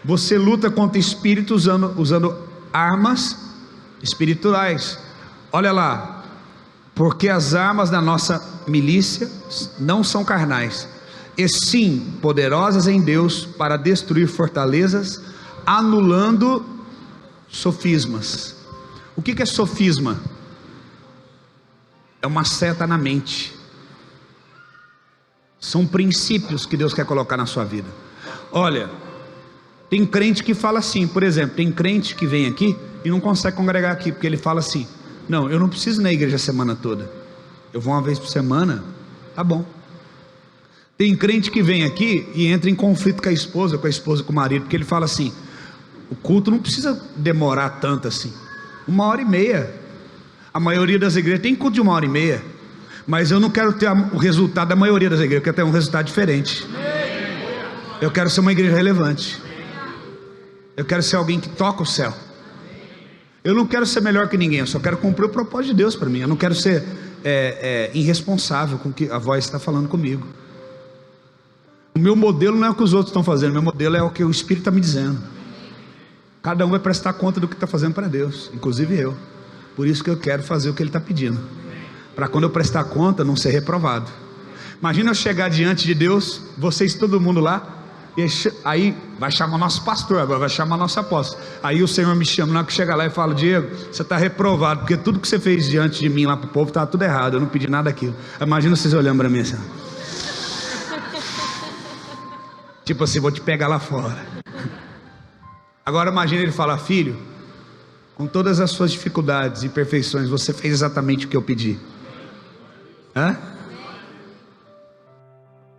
Speaker 1: Você luta contra espírito usando armas espirituais. Olha lá: porque as armas da nossa milícia não são carnais, e sim poderosas em Deus para destruir fortalezas, anulando sofismas. O que é sofisma? É uma seta na mente. São princípios que Deus quer colocar na sua vida. Olha, tem crente que fala assim, por exemplo, tem crente que vem aqui e não consegue congregar aqui, porque ele fala assim: não, eu não preciso ir na igreja a semana toda, eu vou uma vez por semana, tá bom. Tem crente que vem aqui e entra em conflito com a esposa com o marido, porque ele fala assim: o culto não precisa demorar tanto assim, 1h30. A maioria das igrejas tem culto de 1h30, mas eu não quero ter o resultado da maioria das igrejas, eu quero ter um resultado diferente. Eu quero ser uma igreja relevante. Eu quero ser alguém que toca o céu. Eu não quero ser melhor que ninguém, eu só quero cumprir o propósito de Deus para mim. Eu não quero ser irresponsável com o que a voz está falando comigo. O meu modelo não é o que os outros estão fazendo, meu modelo é o que o Espírito está me dizendo. Cada um vai prestar conta do que está fazendo para Deus, inclusive eu. Por isso que eu quero fazer o que Ele está pedindo, para quando eu prestar conta não ser reprovado. Imagina eu chegar diante de Deus, vocês todo mundo lá, e aí vai chamar nosso pastor, agora vai chamar nosso apóstolo. Aí o Senhor me chama, na hora que chega lá e fala: Diego, você está reprovado, porque tudo que você fez diante de mim lá para o povo estava tudo errado, eu não pedi nada daquilo. Imagina vocês olhando para mim assim, tipo assim, vou te pegar lá fora. Agora imagina ele falar: filho, com todas as suas dificuldades e imperfeições, você fez exatamente o que eu pedi. Hã?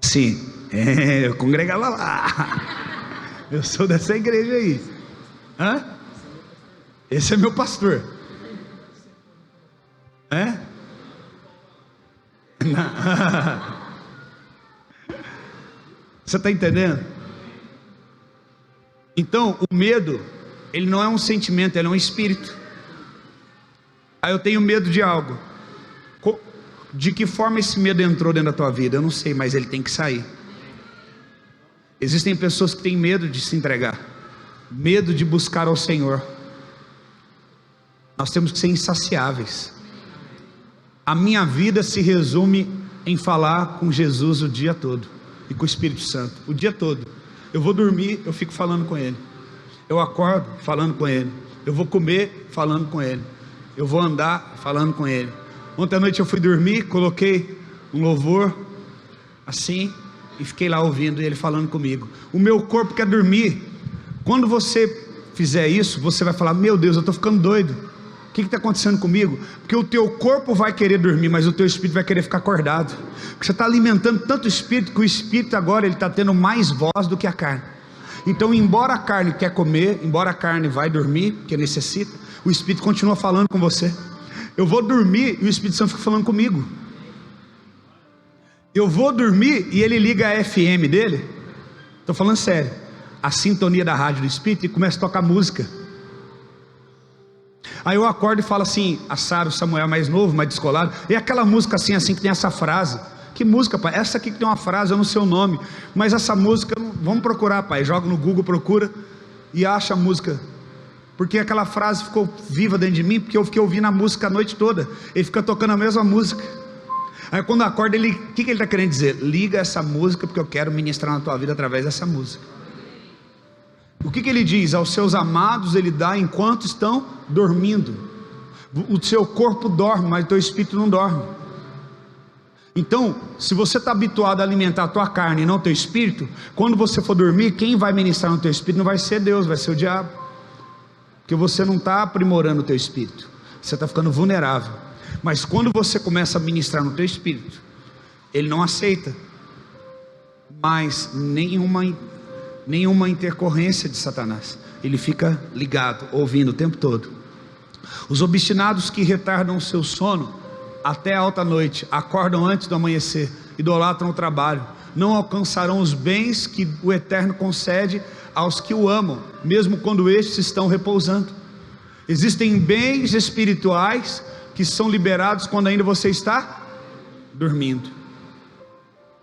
Speaker 1: Sim, eu congregava lá. Eu sou dessa igreja aí. Hã? Esse é meu pastor. É? Você está entendendo? Então, o medo, ele não é um sentimento, ele é um espírito. Aí eu tenho medo de algo. De que forma esse medo entrou dentro da tua vida? Eu não sei, mas ele tem que sair. Existem pessoas que têm medo de se entregar, medo de buscar ao Senhor. Nós temos que ser insaciáveis. A minha vida se resume em falar com Jesus o dia todo e com o Espírito Santo, o dia todo. Eu vou dormir, eu fico falando com Ele. Eu acordo falando com Ele. Eu vou comer falando com Ele. Eu vou andar falando com Ele. Ontem à noite eu fui dormir, coloquei um louvor assim e fiquei lá ouvindo Ele falando comigo. O meu corpo quer dormir. Quando você fizer isso, você vai falar: meu Deus, eu estou ficando doido. O que está acontecendo comigo? Porque o teu corpo vai querer dormir, mas o teu espírito vai querer ficar acordado. Porque você está alimentando tanto o espírito, que o espírito agora ele está tendo mais voz do que a carne. Então, embora a carne quer comer, embora a carne vai dormir, porque necessita, o espírito continua falando com você. Eu vou dormir e o Espírito Santo fica falando comigo. Eu vou dormir e ele liga a FM dele. Estou falando sério. A sintonia da rádio do espírito, e começa a tocar música. Aí eu acordo e falo assim: a Sara, o Samuel mais novo, mais descolado, e aquela música assim que tem essa frase. Que música, pai? Essa aqui que tem uma frase, eu não sei o nome, mas essa música, vamos procurar, pai. Joga no Google, procura e acha a música. Porque aquela frase ficou viva dentro de mim, porque eu fiquei ouvindo a música a noite toda. Ele fica tocando a mesma música. Aí quando acorda, o que ele está querendo dizer? Liga essa música, porque eu quero ministrar na tua vida através dessa música. O que ele diz? Aos seus amados ele dá enquanto estão dormindo. O seu corpo dorme, mas o teu espírito não dorme. Então, se você está habituado a alimentar a tua carne e não o teu espírito, quando você for dormir, quem vai ministrar no teu espírito não vai ser Deus, vai ser o diabo. Porque você não está aprimorando o teu espírito, você está ficando vulnerável. Mas quando você começa a ministrar no teu espírito, ele não aceita mais nenhuma intercorrência de Satanás. Ele fica ligado, ouvindo o tempo todo. Os obstinados que retardam o seu sono até a alta noite, acordam antes do amanhecer, idolatram o trabalho, não alcançarão os bens que o Eterno concede aos que o amam, mesmo quando estes estão repousando. Existem bens espirituais que são liberados quando ainda você está dormindo.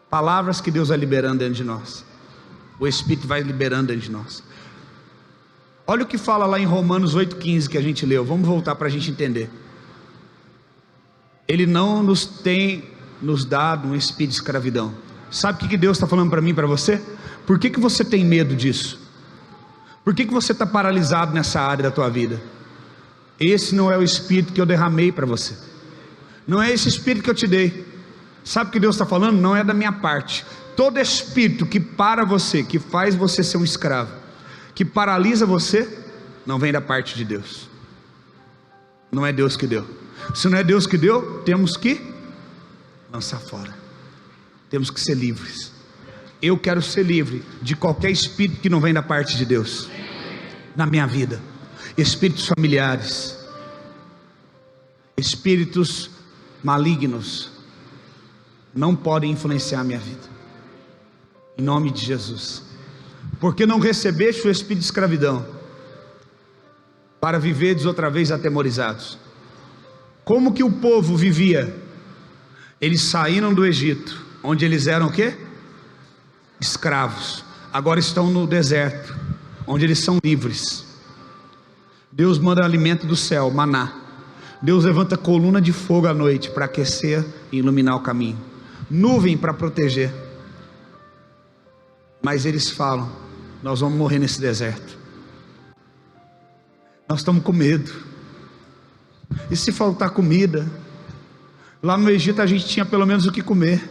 Speaker 1: Palavras que Deus vai liberando dentro de nós. O Espírito vai liberando dentro de nós. Olha o que fala lá em Romanos 8,15 que a gente leu. Vamos voltar para a gente entender. Ele não nos tem nos dado um espírito de escravidão. Sabe o que Deus está falando para mim e para você? Por que você tem medo disso? Por que você está paralisado nessa área da tua vida? Esse não é o espírito que eu derramei para você. Não é esse espírito que eu te dei. Sabe o que Deus está falando? Não é da minha parte. Todo espírito que para você, que faz você ser um escravo, que paralisa você, não vem da parte de Deus. Não é Deus que deu. Se não é Deus que deu, temos que lançar fora. Temos que ser livres. Eu quero ser livre de qualquer espírito que não vem da parte de Deus na minha vida. Espíritos familiares, espíritos malignos não podem influenciar a minha vida. Em nome de Jesus. Porque não recebeste o espírito de escravidão para viverdes outra vez atemorizados. Como que o povo vivia? Eles saíram do Egito, onde eles eram o quê? Escravos. Agora estão no deserto, onde eles são livres. Deus manda alimento do céu, maná. Deus levanta coluna de fogo à noite para aquecer e iluminar o caminho. Nuvem para proteger. Mas eles falam: nós vamos morrer nesse deserto. Nós estamos com medo. E se faltar comida? Lá no Egito a gente tinha pelo menos o que comer.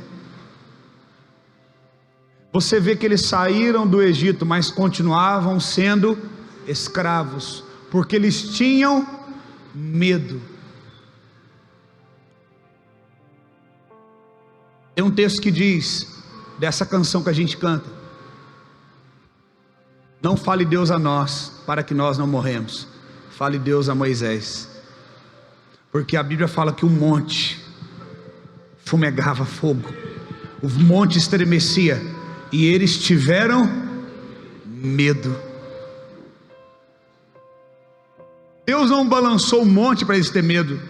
Speaker 1: Você vê que eles saíram do Egito, mas continuavam sendo escravos, porque eles tinham medo. Tem um texto que diz, dessa canção que a gente canta: não fale Deus a nós, para que nós não morremos. Fale Deus a Moisés. Porque a Bíblia fala que o monte fumegava fogo, o monte estremecia, e eles tiveram medo. Deus não balançou o monte para eles ter medo.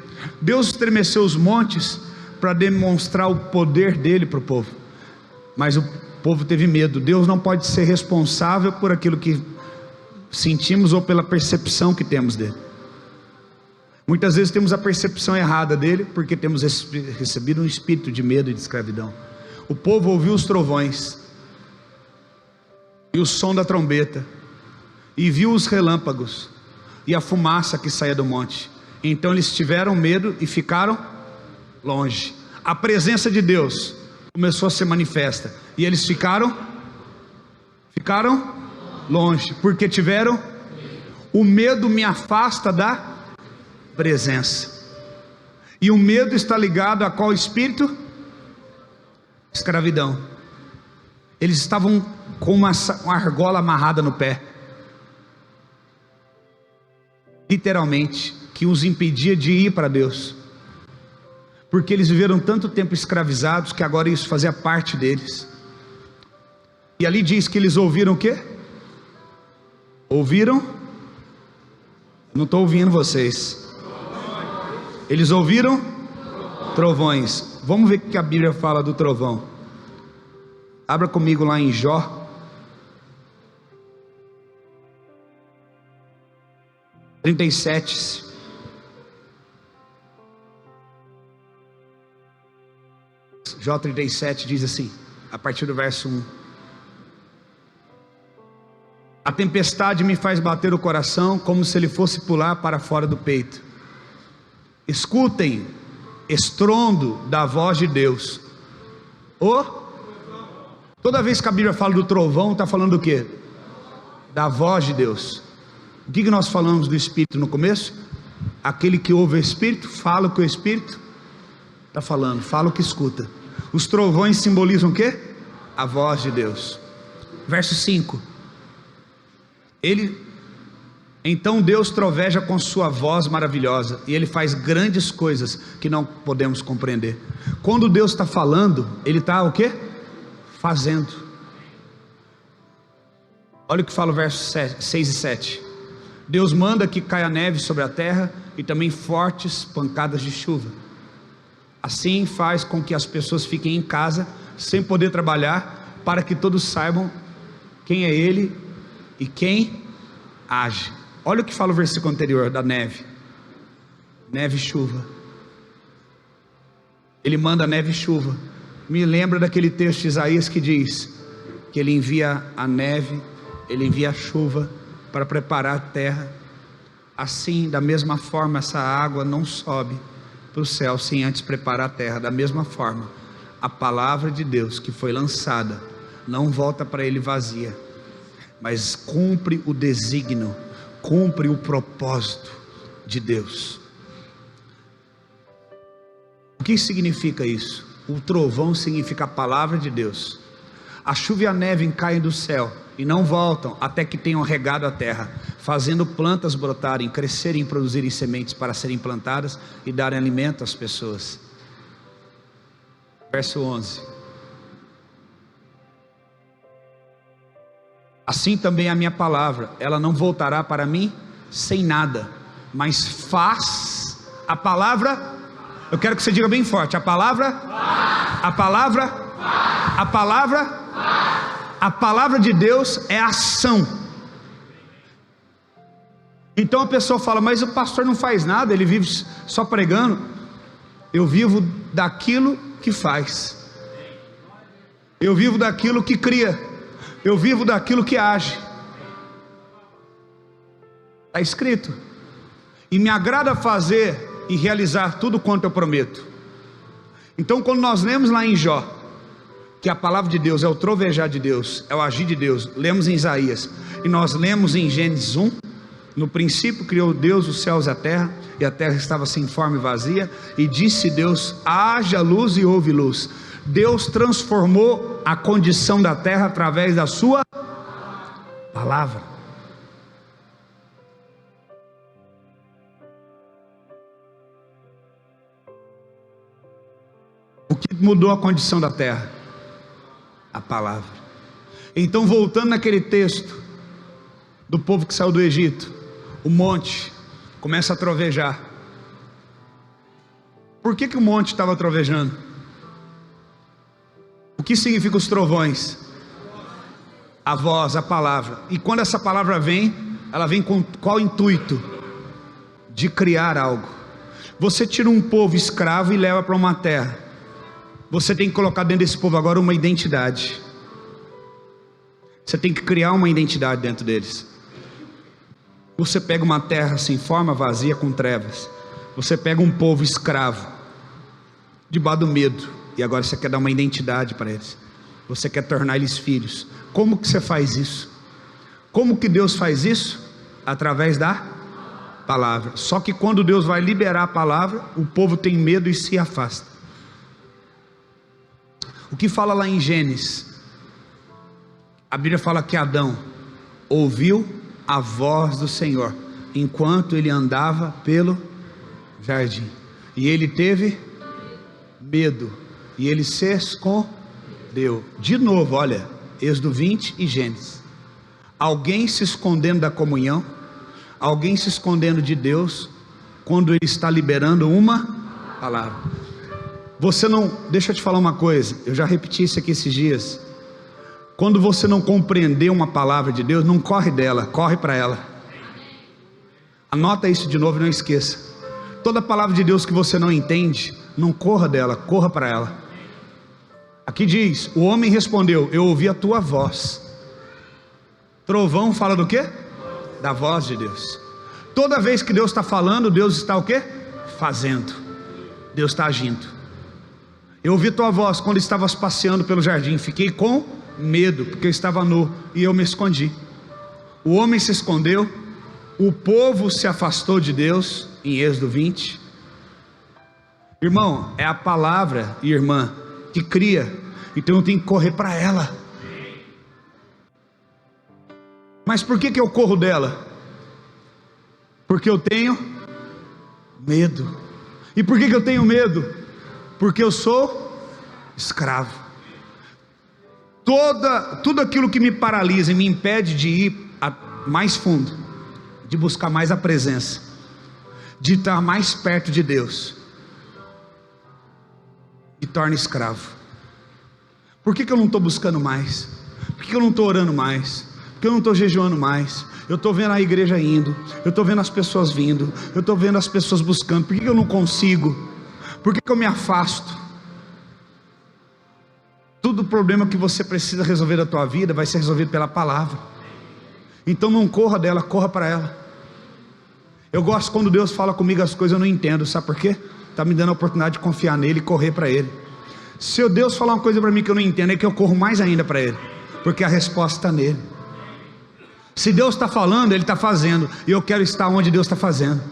Speaker 1: Deus estremeceu os montes para demonstrar o poder dele para o povo. Mas o povo teve medo. Deus não pode ser responsável por aquilo que sentimos ou pela percepção que temos dele. Muitas vezes temos a percepção errada dele, porque temos recebido um espírito de medo e de escravidão. O povo ouviu os trovões e o som da trombeta, e viu os relâmpagos e a fumaça que saía do monte. Então eles tiveram medo e ficaram longe. A presença de Deus começou a ser manifesta, e eles ficaram longe, porque tiveram o medo. Me afasta da presença. E o medo está ligado a qual espírito? Escravidão. Eles estavam com uma argola amarrada no pé, literalmente, que os impedia de ir para Deus, porque eles viveram tanto tempo escravizados, que agora isso fazia parte deles. E ali diz que eles ouviram o quê? Ouviram? Não estou ouvindo vocês. Eles ouviram trovões. Vamos ver o que a Bíblia fala do trovão. Abra comigo lá em Jó 37. Jó 37 diz assim, a partir do verso 1: a tempestade me faz bater o coração, como se ele fosse pular para fora do peito. Escutem, estrondo da voz de Deus. Toda vez que a Bíblia fala do trovão, está falando do quê? Da voz de Deus. O que nós falamos do Espírito no começo? Aquele que ouve o Espírito, fala o que o Espírito está falando, fala o que escuta. Os trovões simbolizam o quê? A voz de Deus. Verso 5: então Deus troveja com sua voz maravilhosa, e Ele faz grandes coisas que não podemos compreender. Quando Deus está falando, Ele está o quê? Fazendo. Olha o que fala o verso 6 e 7. Deus manda que caia neve sobre a terra, e também fortes pancadas de chuva. Assim faz com que as pessoas fiquem em casa, sem poder trabalhar, para que todos saibam quem é Ele e quem age. Olha o que fala o versículo anterior da neve. Neve e chuva. Ele manda neve e chuva. Me lembra daquele texto de Isaías que diz que Ele envia a neve, Ele envia a chuva para preparar a terra. Assim, da mesma forma, essa água não sobe para o céu sem antes preparar a terra. Da mesma forma, a palavra de Deus que foi lançada não volta para Ele vazia, mas cumpre o desígnio, cumpre o propósito de Deus. O que significa isso? O trovão significa a palavra de Deus. A chuva e a neve caem do céu e não voltam até que tenham regado a terra, fazendo plantas brotarem, crescerem e produzirem sementes para serem plantadas e darem alimento às pessoas. Verso 11: assim também a minha palavra, ela não voltará para mim sem nada, mas faz a palavra. Eu quero que você diga bem forte: a palavra, a palavra, a palavra, a palavra de Deus é ação. Então a pessoa fala: mas o pastor não faz nada, ele vive só pregando. Eu vivo daquilo que faz, eu vivo daquilo que cria, eu vivo daquilo que age. Está escrito: e me agrada fazer e realizar tudo quanto eu prometo. Então quando nós lemos lá em Jó, que a palavra de Deus é o trovejar de Deus, é o agir de Deus, lemos em Isaías, e nós lemos em Gênesis 1, no princípio criou Deus os céus e a terra, e a terra estava sem forma e vazia, e disse Deus: haja luz, e houve luz. Deus transformou a condição da terra através da sua palavra. O que mudou a condição da terra? A palavra. Então, voltando naquele texto do povo que saiu do Egito, o monte começa a trovejar. Por que o monte estava trovejando? O que significa os trovões? A voz, a palavra. E quando essa palavra vem, ela vem com qual intuito? De criar algo. Você tira um povo escravo e leva para uma terra. Você tem que colocar dentro desse povo agora uma identidade. Você tem que criar uma identidade dentro deles. Você pega uma terra sem forma, vazia, com trevas. Você pega um povo escravo, debaixo do medo, e agora você quer dar uma identidade para eles. Você quer tornar eles filhos. Como que você faz isso? Como que Deus faz isso? Através da palavra. Só que quando Deus vai liberar a palavra, o povo tem medo e se afasta. O que fala lá em Gênesis? A Bíblia fala que Adão ouviu a voz do Senhor enquanto ele andava pelo jardim, e ele teve medo, e ele se escondeu. De novo, olha, Êxodo 20 e Gênesis. Alguém se escondendo da comunhão, alguém se escondendo de Deus, quando ele está liberando uma palavra. Você não, deixa eu te falar uma coisa, eu já repeti isso aqui esses dias. Quando você não compreender uma palavra de Deus, não corre dela, corre para ela. Anota isso de novo e não esqueça. Toda palavra de Deus que você não entende, não corra dela, corra para ela. Aqui diz: o homem respondeu: eu ouvi a tua voz. Trovão fala do quê? Da voz de Deus. Toda vez que Deus está falando, Deus está o quê? Fazendo. Deus está agindo. Eu ouvi tua voz quando estavas passeando pelo jardim, fiquei com medo, porque eu estava nu, e eu me escondi. O homem se escondeu, o povo se afastou de Deus, em Êxodo 20. Irmão, é a palavra, irmã, que cria, então eu tenho que correr para ela. Mas por que eu corro dela? Porque eu tenho medo. E por que eu tenho medo? Porque eu sou escravo. Tudo aquilo que me paralisa e me impede de ir mais fundo, de buscar mais a presença, de estar mais perto de Deus, me torna escravo. Por que eu não estou buscando mais? Por que eu não estou orando mais? Por que eu não estou jejuando mais? Eu estou vendo a igreja indo, eu estou vendo as pessoas vindo, eu estou vendo as pessoas buscando. Por que eu não consigo? Por que eu me afasto? Todo problema que você precisa resolver da tua vida vai ser resolvido pela palavra. Então não corra dela, corra para ela. Eu gosto quando Deus fala comigo as coisas eu não entendo, sabe por quê? Está me dando a oportunidade de confiar nele e correr para ele. Se o Deus falar uma coisa para mim que eu não entendo, é que eu corro mais ainda para ele, porque a resposta está nele. Se Deus está falando, ele está fazendo, e eu quero estar onde Deus está fazendo.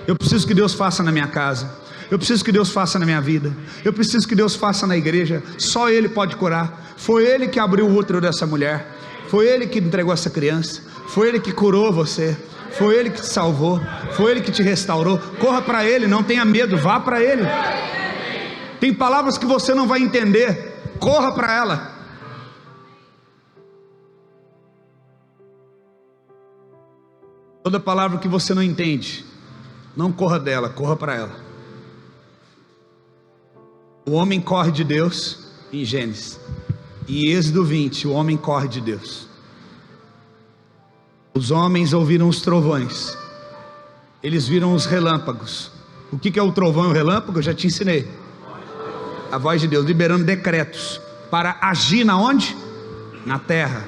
Speaker 1: Eu preciso que Deus faça na minha casa, eu preciso que Deus faça na minha vida, eu preciso que Deus faça na igreja. Só Ele pode curar. Foi Ele que abriu o útero dessa mulher, foi Ele que entregou essa criança, foi Ele que curou você, foi Ele que te salvou, foi Ele que te restaurou. Corra para Ele, não tenha medo, vá para Ele. Tem palavras que você não vai entender, corra para ela. Toda palavra que você não entende, não corra dela, corra para ela. O homem corre de Deus em Gênesis, e Êxodo 20, o homem corre de Deus. Os homens ouviram os trovões, eles viram os relâmpagos. O que é o trovão e o relâmpago? Eu já te ensinei. A voz de Deus liberando decretos para agir na onde? Na terra.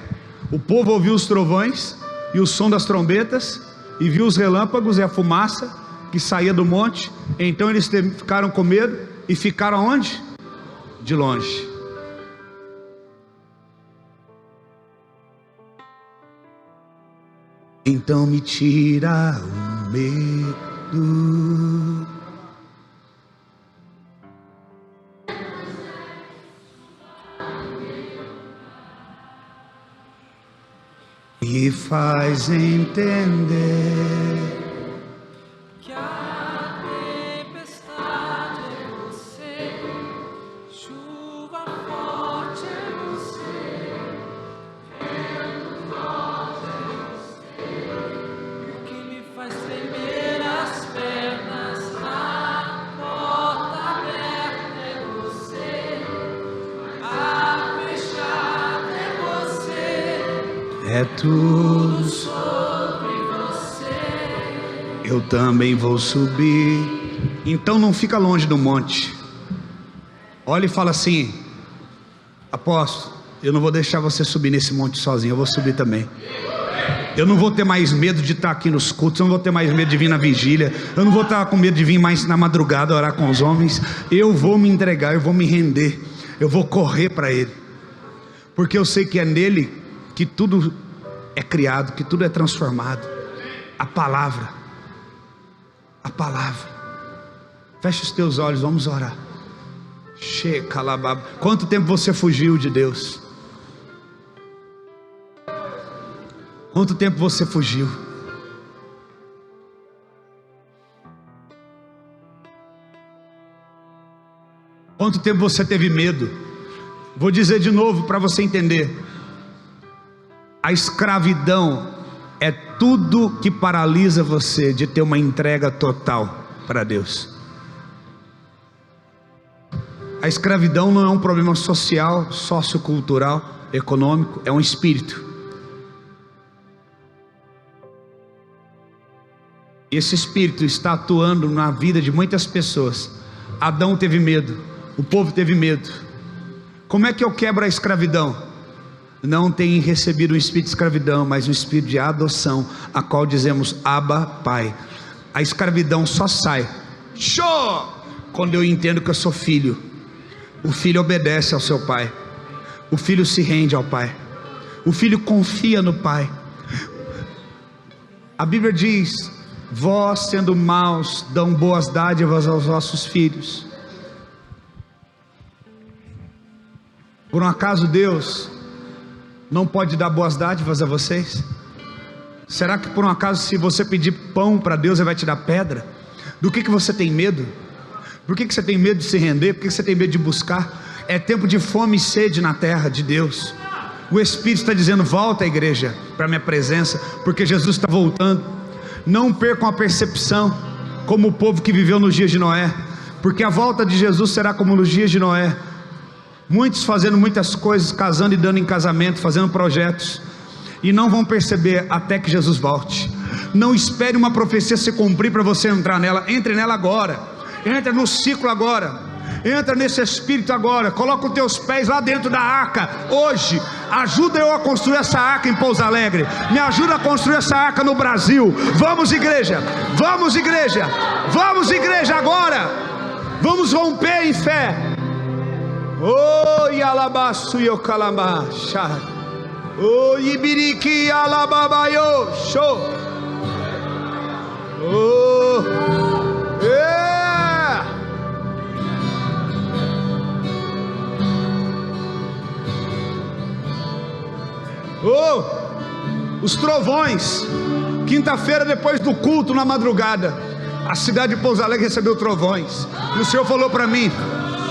Speaker 1: O povo ouviu os trovões e o som das trombetas, e viu os relâmpagos e a fumaça que saía do monte. Então eles ficaram com medo e ficaram onde? De longe. Então me tira o medo e faz entender
Speaker 2: que a tempestade é você, chuva forte é você, vento forte é você, o que me faz tremer as pernas, a porta aberta é você, a fechada é você.
Speaker 1: é tudo sobre você. Eu também vou subir. Então não fica longe do monte. Olha e fala assim: apóstolo, eu não vou deixar você subir nesse monte sozinho, eu vou subir também. Eu não vou ter mais medo de estar aqui nos cultos, eu não vou ter mais medo de vir na vigília, eu não vou estar com medo de vir mais na madrugada orar com os homens. Eu vou me entregar, eu vou me render, eu vou correr para Ele, porque eu sei que é nele que tudo é criado, que tudo é transformado. A palavra. Fecha os teus olhos, vamos orar. Quanto tempo você fugiu de Deus? Quanto tempo você fugiu? Quanto tempo você teve medo? Vou dizer de novo para você entender. A escravidão é tudo que paralisa você de ter uma entrega total para Deus. A escravidão não é um problema social, sociocultural, econômico, é um espírito. Esse espírito está atuando na vida de muitas pessoas. Adão teve medo, o povo teve medo. Como é que eu quebro a escravidão? Não tem recebido um espírito de escravidão, mas um espírito de adoção, a qual dizemos Abba, Pai. A escravidão só sai quando eu entendo que eu sou filho. O filho obedece ao seu pai, o filho se rende ao pai, o filho confia no pai. A Bíblia diz: vós sendo maus, dão boas dádivas aos vossos filhos. Por um acaso Deus não pode dar boas dádivas a vocês? Será que por um acaso, se você pedir pão para Deus, Ele vai te dar pedra? Do que você tem medo? Por que você tem medo de se render? Por que você tem medo de buscar? É tempo de fome e sede na terra de Deus. O Espírito está dizendo: volta à igreja, para a minha presença, porque Jesus está voltando. Não percam a percepção, como o povo que viveu nos dias de Noé, porque a volta de Jesus será como nos dias de Noé. Muitos fazendo muitas coisas, casando e dando em casamento, fazendo projetos, e não vão perceber até que Jesus volte. Não espere uma profecia se cumprir para você entrar nela. Entre nela agora, entra no ciclo agora, entra nesse espírito agora. Coloca os teus pés lá dentro da arca hoje. Ajuda eu a construir essa arca em Pouso Alegre, me ajuda a construir essa arca no Brasil. Vamos igreja, vamos igreja, vamos igreja agora. Vamos romper em fé. Oh, yalabasu yokalamacha. Oh, ibiriki yalababayo show. Oh, yeah. Oh, os trovões. Quinta-feira, depois do culto, na madrugada, a cidade de Pouso Alegre recebeu trovões. E o Senhor falou para mim,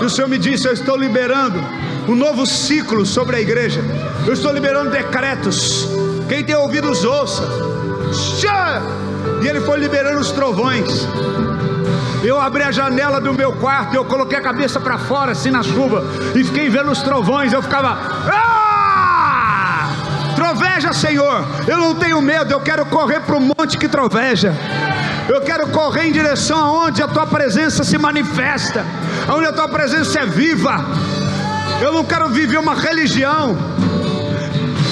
Speaker 1: e o Senhor me disse: eu estou liberando um novo ciclo sobre a igreja. Eu estou liberando decretos. Quem tem ouvidos ouça. E Ele foi liberando os trovões. Eu abri a janela do meu quarto, eu coloquei a cabeça para fora assim na chuva, e fiquei vendo os trovões. Eu ficava: troveja, Senhor. Eu não tenho medo, eu quero correr para o monte que troveja. Eu quero correr em direção aonde a Tua presença se manifesta, aonde a Tua presença é viva. Eu não quero viver uma religião,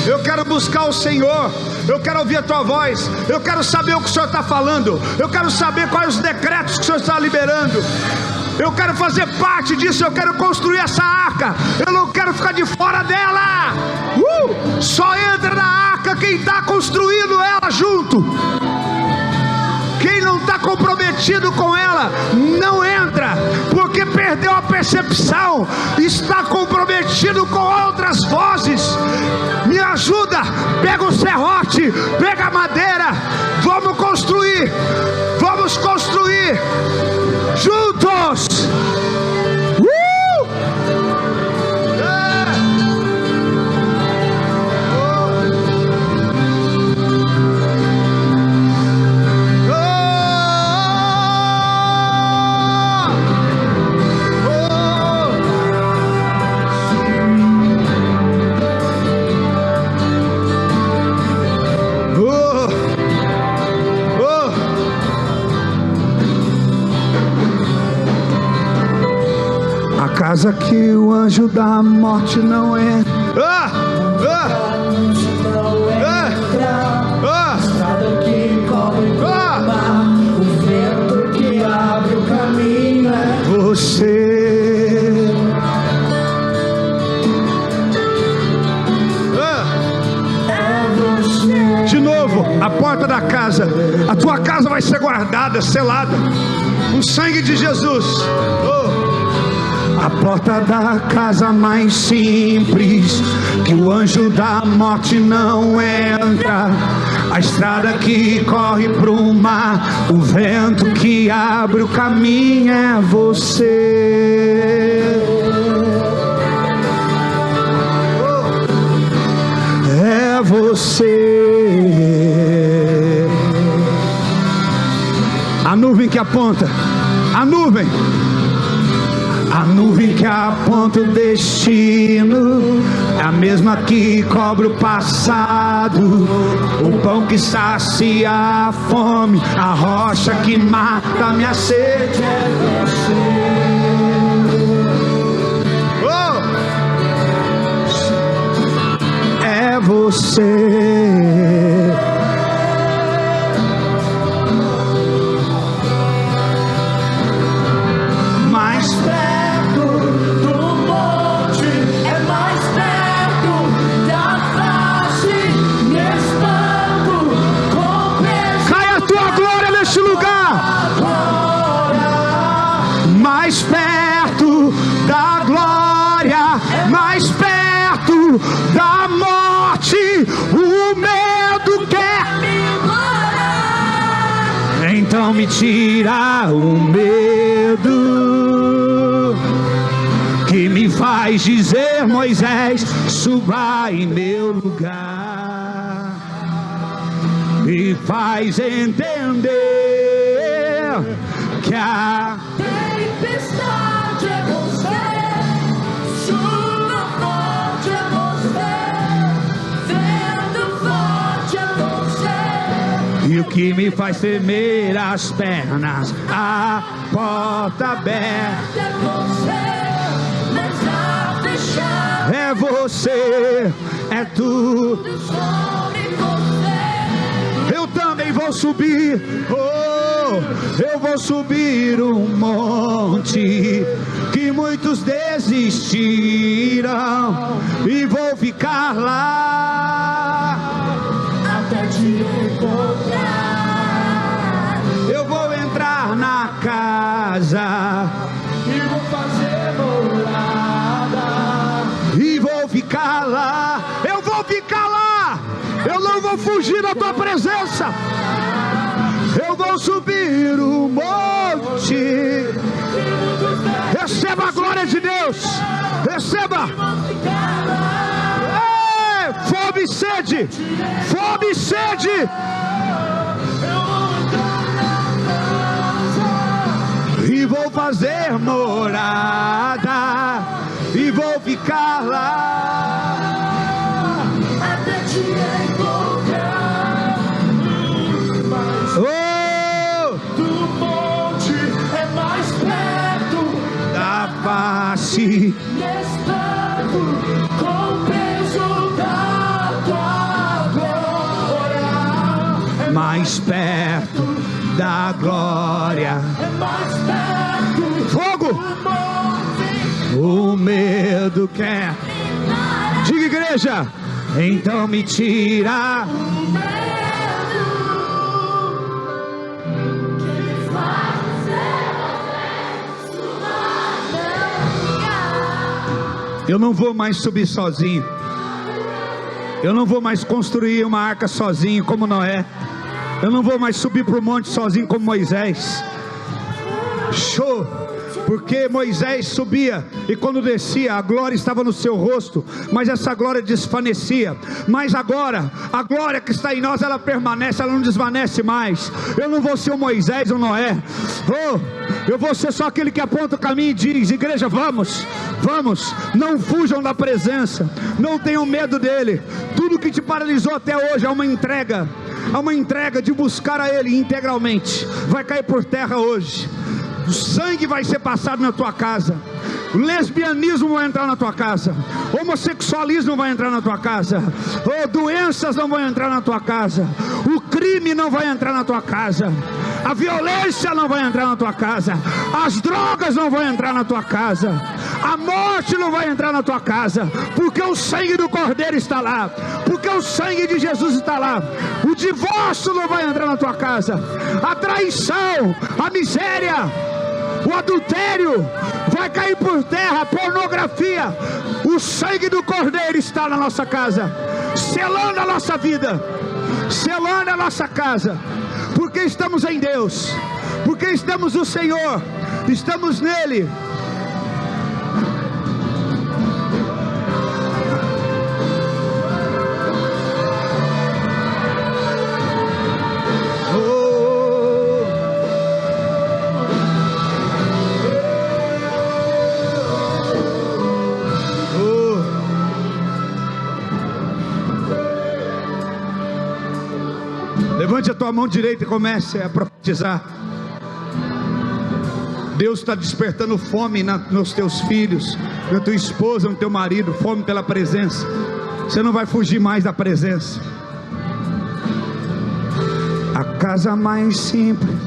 Speaker 1: eu quero buscar o Senhor. Eu quero ouvir a Tua voz, eu quero saber o que o Senhor está falando, eu quero saber quais os decretos que o Senhor está liberando. Eu quero fazer parte disso, eu quero construir essa arca, eu não quero ficar de fora dela. Só entra na arca quem está construindo ela junto. Quem não está comprometido com ela, não entra, porque perdeu a percepção, está comprometido com outras vozes. Me ajuda, pega o serrote, pega a madeira, vamos construir juntos. Casa que o anjo da morte não entra.
Speaker 3: Estrada que corre pro mar, o vento que abre o caminho é
Speaker 1: você. De novo, a porta da casa, a tua casa vai ser guardada, selada com o sangue de Jesus. A porta da casa mais simples, que o anjo da morte não entra. A estrada que corre pro mar, o vento que abre o caminho é você. É você. A nuvem que aponta, a nuvem que aponta o destino é a mesma que cobre o passado. O pão que sacia a fome, a rocha que mata a minha sede é você. É você. Da morte, o medo quer. Então me tira o medo que me faz dizer: Moisés, suba em meu lugar. Me faz entender que a
Speaker 3: tempestade é você.
Speaker 1: e o que me faz tremer as pernas, a porta aberta é você, é tudo sobre você. Eu também vou subir, eu vou subir um monte que muitos desistiram e vou ficar lá até te encontrar. Eu vou entrar na casa e vou fazer morada e vou ficar lá. Eu vou ficar lá. Eu não vou fugir da tua presença. Eu vou subir o monte. Receba a glória de Deus. Receba. Ei, fome e sede. Fome e sede. E vou fazer morada e vou ficar lá até te encontrar. Do monte é mais perto da face, estando com o peso da tua glória. Mais perto da glória, é mais perto. Fogo! O medo quer. Diga, igreja. Então me tira o medo. Eu não vou mais subir sozinho. Eu não vou mais construir uma arca sozinho como Noé. Eu não vou mais subir para o monte sozinho como Moisés. Show! Porque Moisés subia e quando descia a glória estava no seu rosto, mas essa glória desvanecia. Mas agora a glória que está em nós, ela permanece, ela não desvanece mais. Eu não vou ser o Moisés ou Noé. Eu vou ser só aquele que aponta o caminho e diz: igreja, vamos, vamos, não fujam da presença, não tenham medo dele. Tudo que te paralisou até hoje é uma entrega de buscar a ele integralmente, vai cair por terra hoje. O sangue vai ser passado na tua casa. O lesbianismo vai entrar na tua casa. O homossexualismo vai entrar na tua casa. Doenças não vão entrar na tua casa. O crime não vai entrar na tua casa. A violência não vai entrar na tua casa. As drogas não vão entrar na tua casa. A morte não vai entrar na tua casa. Porque o sangue do Cordeiro está lá. Porque o sangue de Jesus está lá. O divórcio não vai entrar na tua casa. A traição, a miséria, o adultério vai cair por terra. A pornografia, o sangue do Cordeiro está na nossa casa, selando a nossa vida, selando a nossa casa. Porque estamos em Deus, porque estamos no Senhor, estamos nele. Levante a tua mão direita e comece a profetizar. Deus está despertando fome nos teus filhos, na tua esposa, no teu marido, fome pela presença. Você não vai fugir mais da presença. A casa mais simples,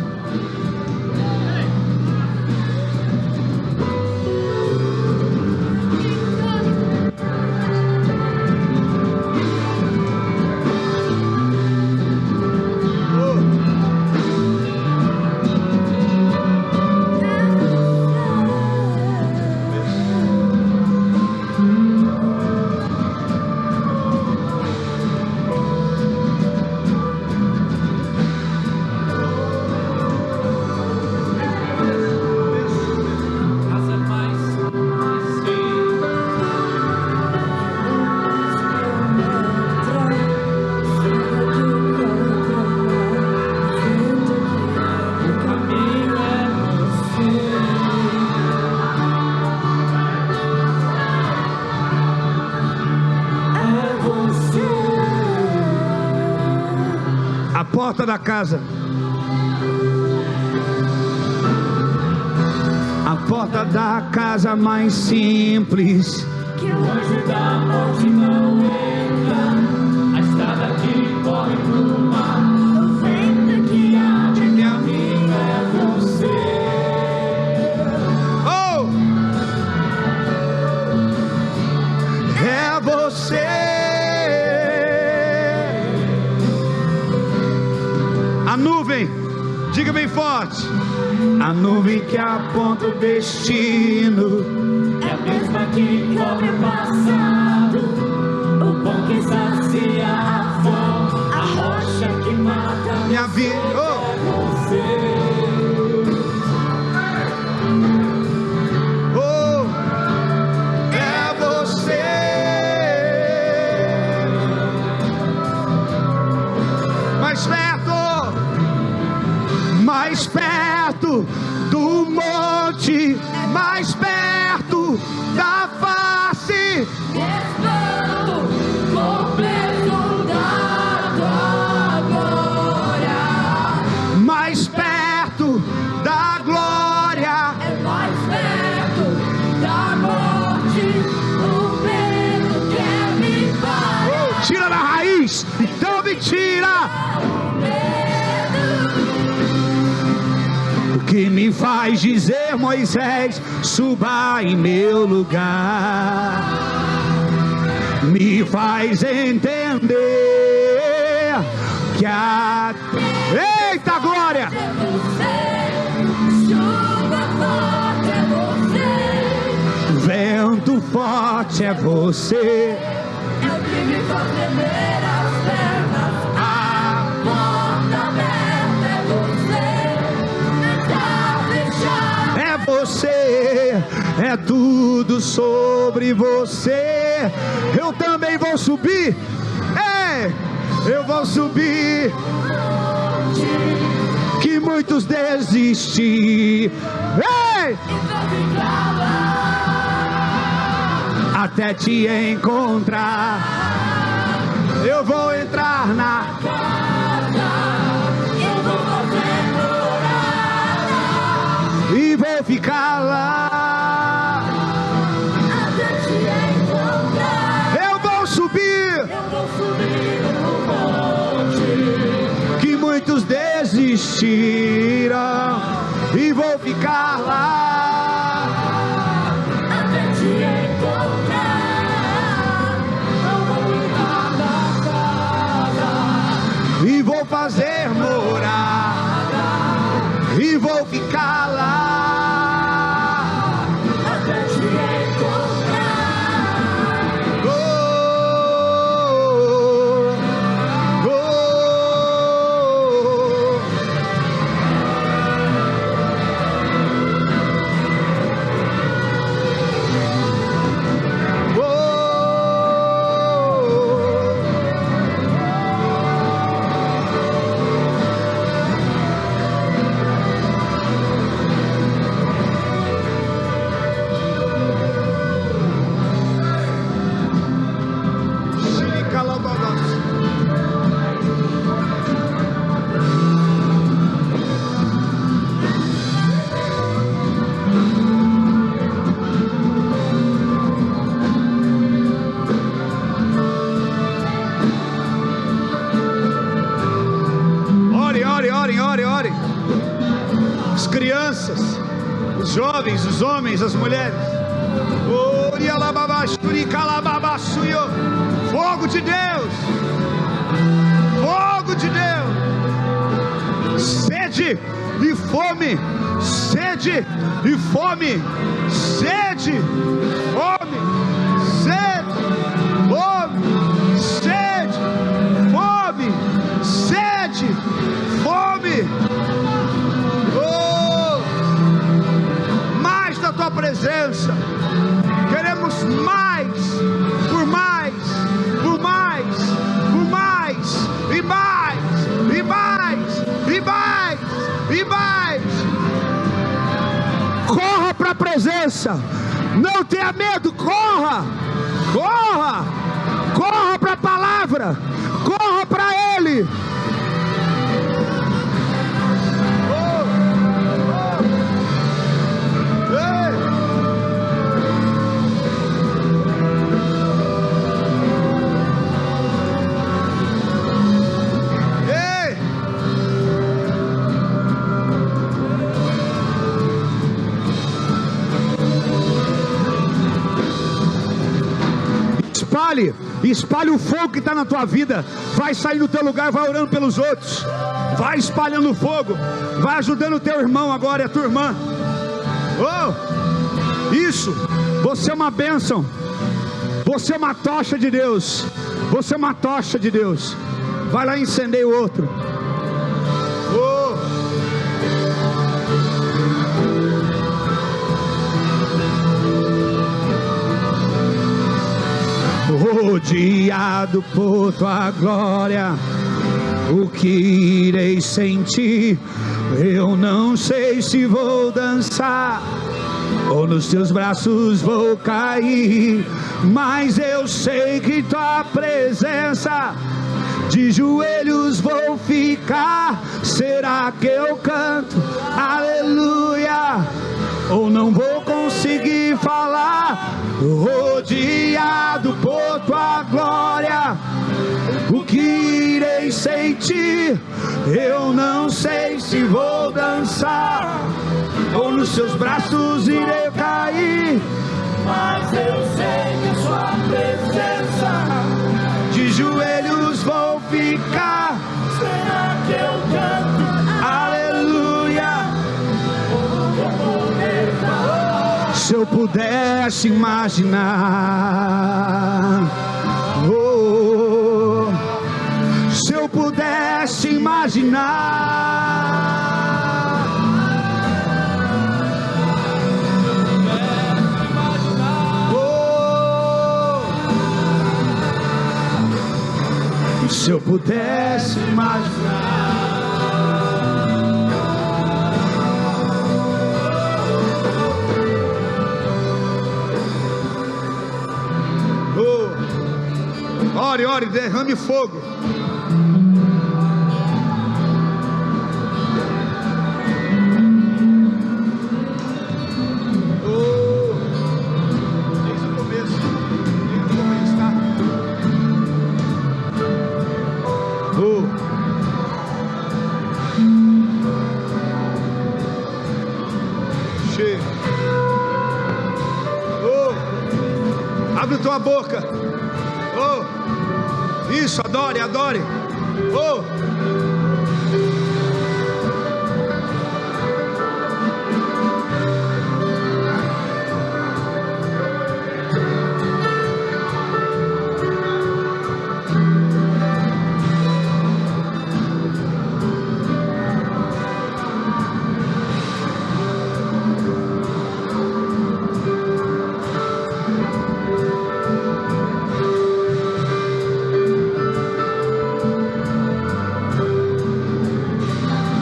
Speaker 1: porta da casa, a porta da casa mais simples,
Speaker 3: que o anjo da morte não entra, a estrada que corre pro mar, o vento que abre caminho é você.
Speaker 1: Oh! É você. A nuvem, diga bem forte. A nuvem que aponta o destino
Speaker 3: é a mesma que cobre o passado, o pão que sacia a fome, a rocha que mata
Speaker 1: minha vida.
Speaker 3: É você.
Speaker 1: Oh, é você. Mais perto, mais perto do monte, mais perto da face,
Speaker 3: Estou completo da tua glória,
Speaker 1: mais perto da glória.
Speaker 3: é mais perto da morte, o medo quer me parar.
Speaker 1: Tira da raiz, então me tira. O que me faz dizer, Moisés, suba em meu lugar, me faz entender que a... Eita glória!
Speaker 3: É você, chuva forte é você,
Speaker 1: Vento Muito forte é você.
Speaker 3: É o que me faz tremer as pernas. A porta aberta é você. Não tá fechada.
Speaker 1: É você, é tudo sobre você. Eu também vou subir. Eu vou subir. Que muitos desistiram. Até te encontrar. Eu vou entrar na
Speaker 3: casa. Eu vou fazer morada.
Speaker 1: e vou ficar lá.
Speaker 3: Até te encontrar.
Speaker 1: Eu vou subir.
Speaker 3: Eu vou subir no monte.
Speaker 1: Que muitos desistiram e vou ficar lá.
Speaker 3: Até te encontrar. Eu vou cuidar da casa.
Speaker 1: E vou fazer morada e vou ficar lá.
Speaker 3: Até te encontrar.
Speaker 1: Oh, oh, Ore. As crianças, os jovens, os homens, as mulheres. Fogo de Deus. Fogo de Deus. Sede e fome. Sede e fome. Sede, fome. Sede, fome. Sede, fome. Sede, fome. Oh, mais da tua presença. Queremos mais, por mais, por mais, por mais, e mais, e mais, e mais, e mais. Corra para a presença, não tenha medo, corra, corra, corra para a palavra, corra para Ele. Espalhe o fogo que está na tua vida. Vai sair do teu lugar, vai orando pelos outros. Vai espalhando o fogo. Vai ajudando o teu irmão agora e a tua irmã. Oh, isso. Você é uma bênção. Você é uma tocha de Deus. Você é uma tocha de Deus. Vai lá e incendeia o outro. Oh. Rodeado por tua glória, o que irei sentir? Eu não sei se vou dançar ou nos teus braços vou cair, mas eu sei que tua presença, de joelhos vou ficar. Será que eu canto aleluia ou não vou conseguir falar? Rodeado por tua glória, o que irei sentir? Eu não sei se vou dançar ou nos seus braços irei cair, mas eu sei que sua presença, de joelhos vou ficar. Será que eu canto aleluia? Se eu pudesse imaginar, oh, se eu pudesse imaginar, oh, se eu pudesse imaginar. Ore, ore, derrame fogo. Oh, desde o começo, tá? Oh, chega. Oh, abre tua boca. Oh, isso, adore, adore. Oh,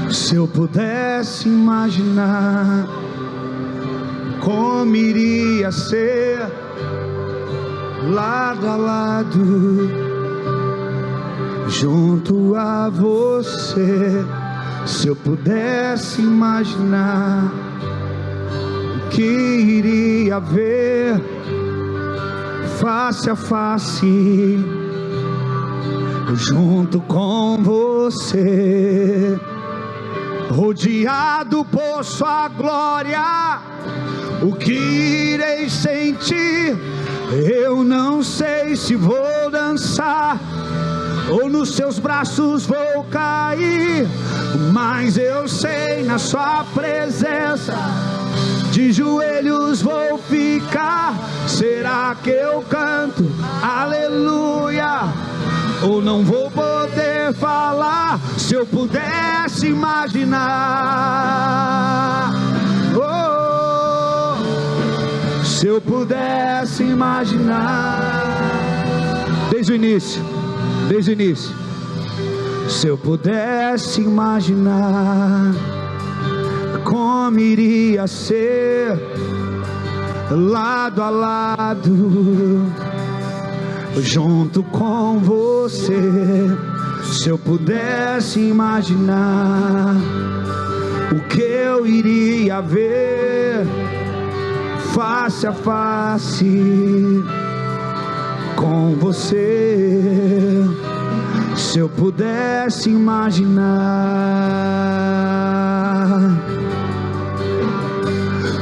Speaker 1: se eu pudesse imaginar como iria ser lado a lado, junto a você. Se eu pudesse imaginar o que iria ver face a face, junto com você, rodeado por sua glória, o que irei sentir? Eu não sei se vou dançar ou nos seus braços vou cair, mas eu sei na sua presença de joelhos vou ficar. Será que eu canto aleluia ou não vou poder falar? Se eu pudesse imaginar, oh, se eu pudesse imaginar, desde o início, se eu pudesse imaginar como iria ser lado a lado, junto com você. Se eu pudesse imaginar o que eu iria ver face a face com você. Se eu pudesse imaginar,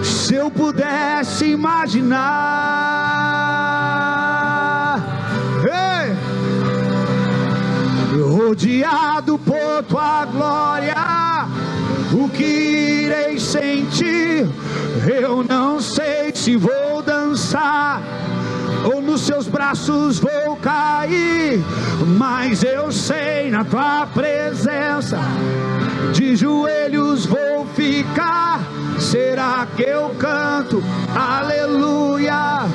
Speaker 1: se eu pudesse imaginar, ei, rodeado por tua glória, o que irei sentir? Eu não sei se vou dançar ou nos seus braços vou cair, mas eu sei na tua presença de joelhos vou ficar. Será que eu canto aleluia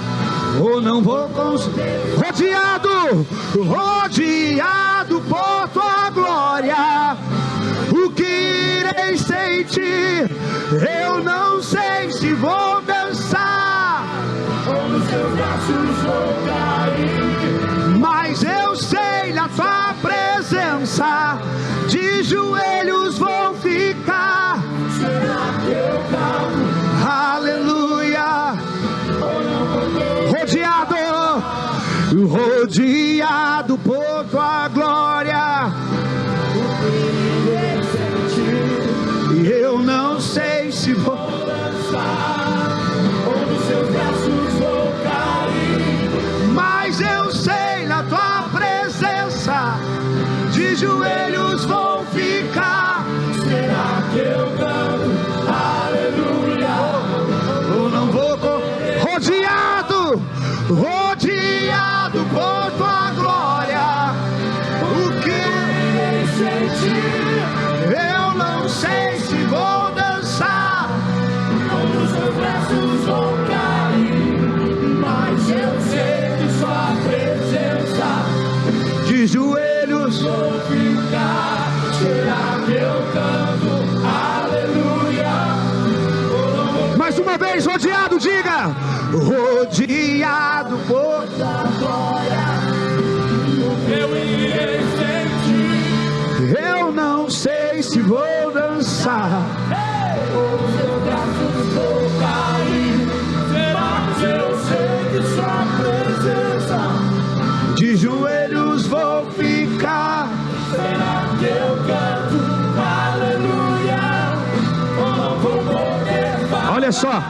Speaker 1: ou não vou conseguir? Rodeado por tua glória, o que irei sentir? Eu não sei se vou dançar ou nos teus braços vou cair, mas eu sei na tua presença de joelhos vou ficar. Será que eu canto aleluia? Rodeado por tua glória, e eu não sei se vou dançar ou nos seus braços vou cair, mas eu sei na tua presença de joelhos vou ficar. Será que eu canto aleluia ou não vou rodeado por tua glória. O que irei sentir? Eu não sei se vou dançar,
Speaker 3: Os meus braços vão cair, mas eu sei que sua presença
Speaker 1: de joelhos.
Speaker 3: vou ficar. Será que eu canto aleluia?
Speaker 1: Mais uma vez, rodeado, diga: rodeado por
Speaker 3: Da glória, eu irei sentir.
Speaker 1: eu não sei se vou dançar.
Speaker 3: Os meus braços vão cair, mas eu sei que sua presença.
Speaker 1: De joelhos vou ficar.
Speaker 3: Será que eu canto aleluia? Ou não vou poder falar?
Speaker 1: Olha só,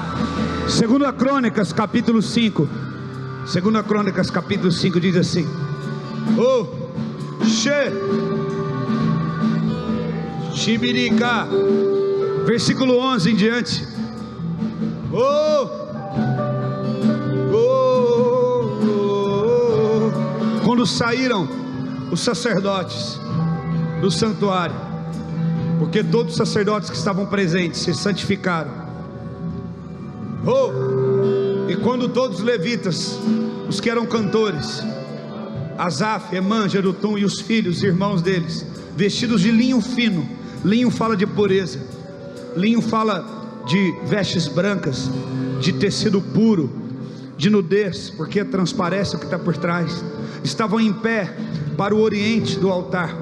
Speaker 1: 2 Crônicas capítulo 5. 2 Crônicas capítulo 5 diz assim: oh, Shibirica, versículo 11 em diante. Quando saíram os sacerdotes do santuário, porque todos os sacerdotes que estavam presentes se santificaram. E quando todos os levitas, os que eram cantores, Asaf, Emã, Jedutum e os filhos e irmãos deles, vestidos de linho fino. Linho fala de pureza, linho fala de vestes brancas, de tecido puro, de nudez, porque transparece o que está por trás. Estavam em pé para o oriente do altar,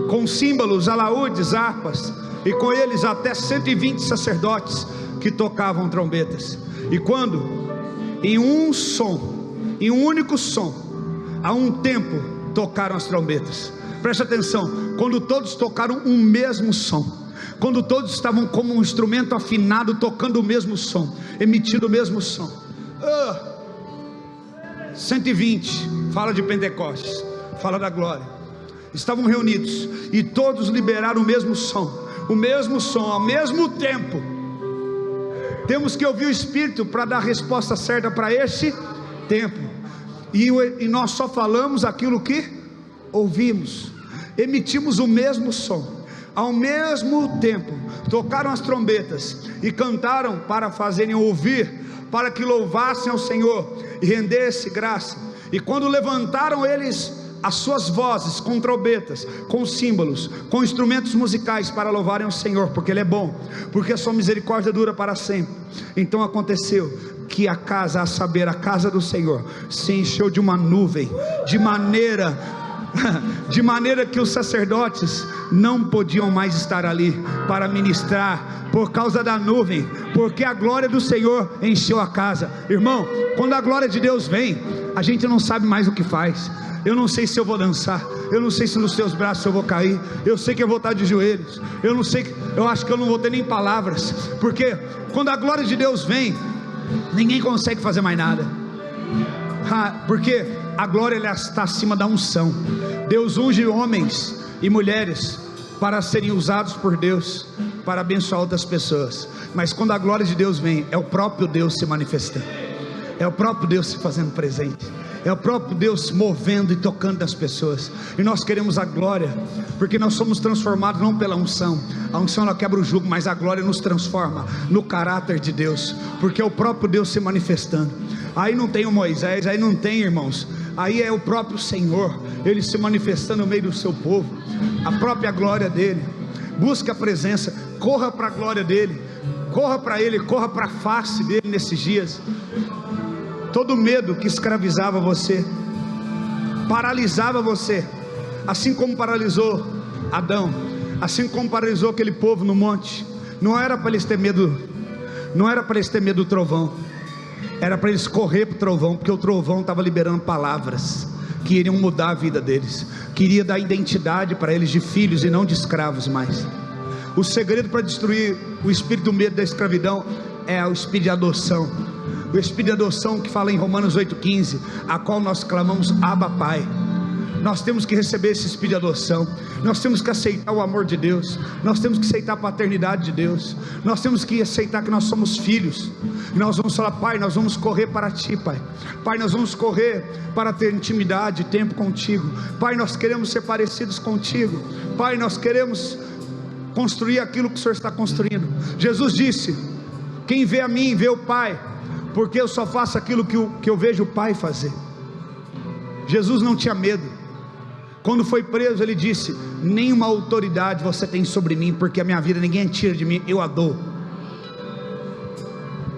Speaker 1: com símbolos, alaúdes, harpas, e com eles até 120 sacerdotes que tocavam trombetas. E quando em um único som, a um tempo, tocaram as trombetas. Preste atenção, quando todos tocaram um mesmo som, quando todos estavam como um instrumento afinado, tocando o mesmo som, emitindo o mesmo som. 120, fala de Pentecostes, fala da glória. Estavam reunidos e todos liberaram o mesmo som, ao mesmo tempo. Temos que ouvir o Espírito para dar a resposta certa para esse tempo. E nós só falamos aquilo que ouvimos. Emitimos o mesmo som, ao mesmo tempo. Tocaram as trombetas e cantaram para fazerem ouvir, para que louvassem ao Senhor e rendesse graça. E quando levantaram eles as suas vozes com trombetas, com símbolos, com instrumentos musicais para louvarem o Senhor, porque Ele é bom, porque a sua misericórdia dura para sempre. Então aconteceu que a casa, a saber, a casa do Senhor, se encheu de uma nuvem, de maneira que os sacerdotes não podiam mais estar ali para ministrar, por causa da nuvem, porque a glória do Senhor encheu a casa. Irmão, quando a glória de Deus vem, a gente não sabe mais o que faz. Eu não sei se eu vou dançar, eu não sei se nos teus braços eu vou cair, eu sei que eu vou estar de joelhos, eu acho que eu não vou ter nem palavras, porque quando a glória de Deus vem, ninguém consegue fazer mais nada, porque a glória ela está acima da unção. Deus unge homens e mulheres para serem usados por Deus, para abençoar outras pessoas, mas quando a glória de Deus vem, é o próprio Deus se manifestando, é o próprio Deus se fazendo presente, é o próprio Deus se movendo e tocando nas pessoas. E nós queremos a glória, porque nós somos transformados não pela unção. A unção ela quebra o jugo, mas a glória nos transforma no caráter de Deus, porque é o próprio Deus se manifestando. Aí não tem o Moisés, aí não tem, irmãos, aí é o próprio Senhor, Ele se manifestando no meio do seu povo, a própria glória dEle. Busque a presença, corra para a glória dEle, corra para Ele, corra para a face dEle nesses dias. Todo medo que escravizava você, paralisava você, assim como paralisou Adão, assim como paralisou aquele povo no monte, não era para eles ter medo, não era para eles ter medo do trovão, era para eles correr para o trovão, porque o trovão estava liberando palavras que iriam mudar a vida deles, queria dar identidade para eles de filhos e não de escravos mais. O segredo para destruir o espírito do medo da escravidão é o espírito de adoção. O espírito de adoção que fala em Romanos 8,15, a qual nós clamamos Abba Pai. Nós temos que receber esse espírito de adoção. Nós temos que aceitar o amor de Deus. Nós temos que aceitar a paternidade de Deus. Nós temos que aceitar que nós somos filhos. E nós vamos falar: Pai, nós vamos correr para Ti, Pai. Pai, nós vamos correr para ter intimidade, tempo contigo. Pai, nós queremos ser parecidos contigo. Pai, nós queremos construir aquilo que o Senhor está construindo. Jesus disse: quem vê a mim, vê o Pai, porque eu só faço aquilo que eu vejo o Pai fazer. Jesus não tinha medo. Quando foi preso, ele disse: nenhuma autoridade você tem sobre mim, porque a minha vida ninguém tira de mim, eu a dou.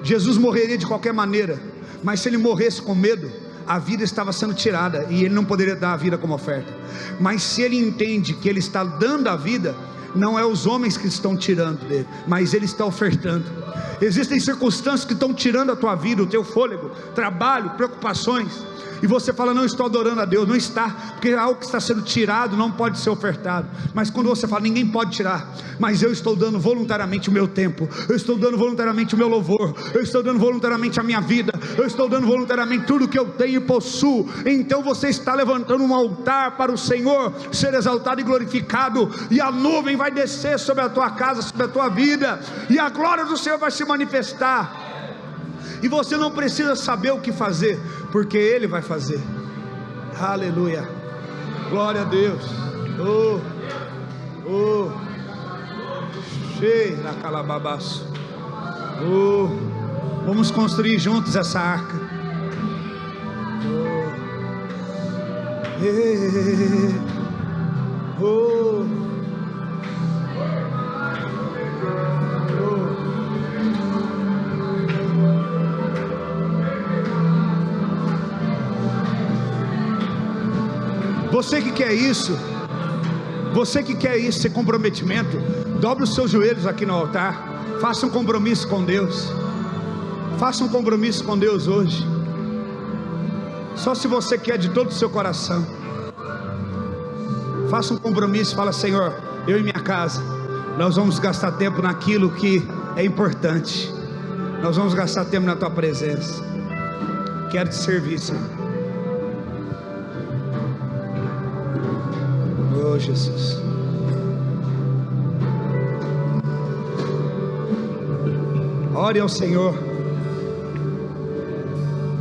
Speaker 1: Jesus morreria de qualquer maneira, mas se ele morresse com medo, a vida estava sendo tirada, e ele não poderia dar a vida como oferta. Mas se ele entende que ele está dando a vida, não é os homens que estão tirando dele, mas ele está ofertando. Existem circunstâncias que estão tirando a tua vida, o teu fôlego, trabalho, preocupações, e você fala: não estou adorando a Deus. Não está, porque algo que está sendo tirado não pode ser ofertado. Mas quando você fala: ninguém pode tirar, mas eu estou dando voluntariamente o meu tempo, eu estou dando voluntariamente o meu louvor, eu estou dando voluntariamente a minha vida, eu estou dando voluntariamente tudo que eu tenho e possuo, então você está levantando um altar para o Senhor ser exaltado e glorificado, e a nuvem vai descer sobre a tua casa, sobre a tua vida, e a glória do Senhor vai se manifestar. E você não precisa saber o que fazer, porque Ele vai fazer. Aleluia, glória a Deus. Cheio da calababaço. Vamos construir juntos essa arca. Você que quer isso, esse comprometimento, dobre os seus joelhos aqui no altar, faça um compromisso com Deus, faça um compromisso com Deus hoje, só se você quer de todo o seu coração, faça um compromisso, fala: Senhor, eu e minha casa, nós vamos gastar tempo naquilo que é importante, nós vamos gastar tempo na Tua presença, quero te servir, Senhor. Oh, Jesus. Ore ao Senhor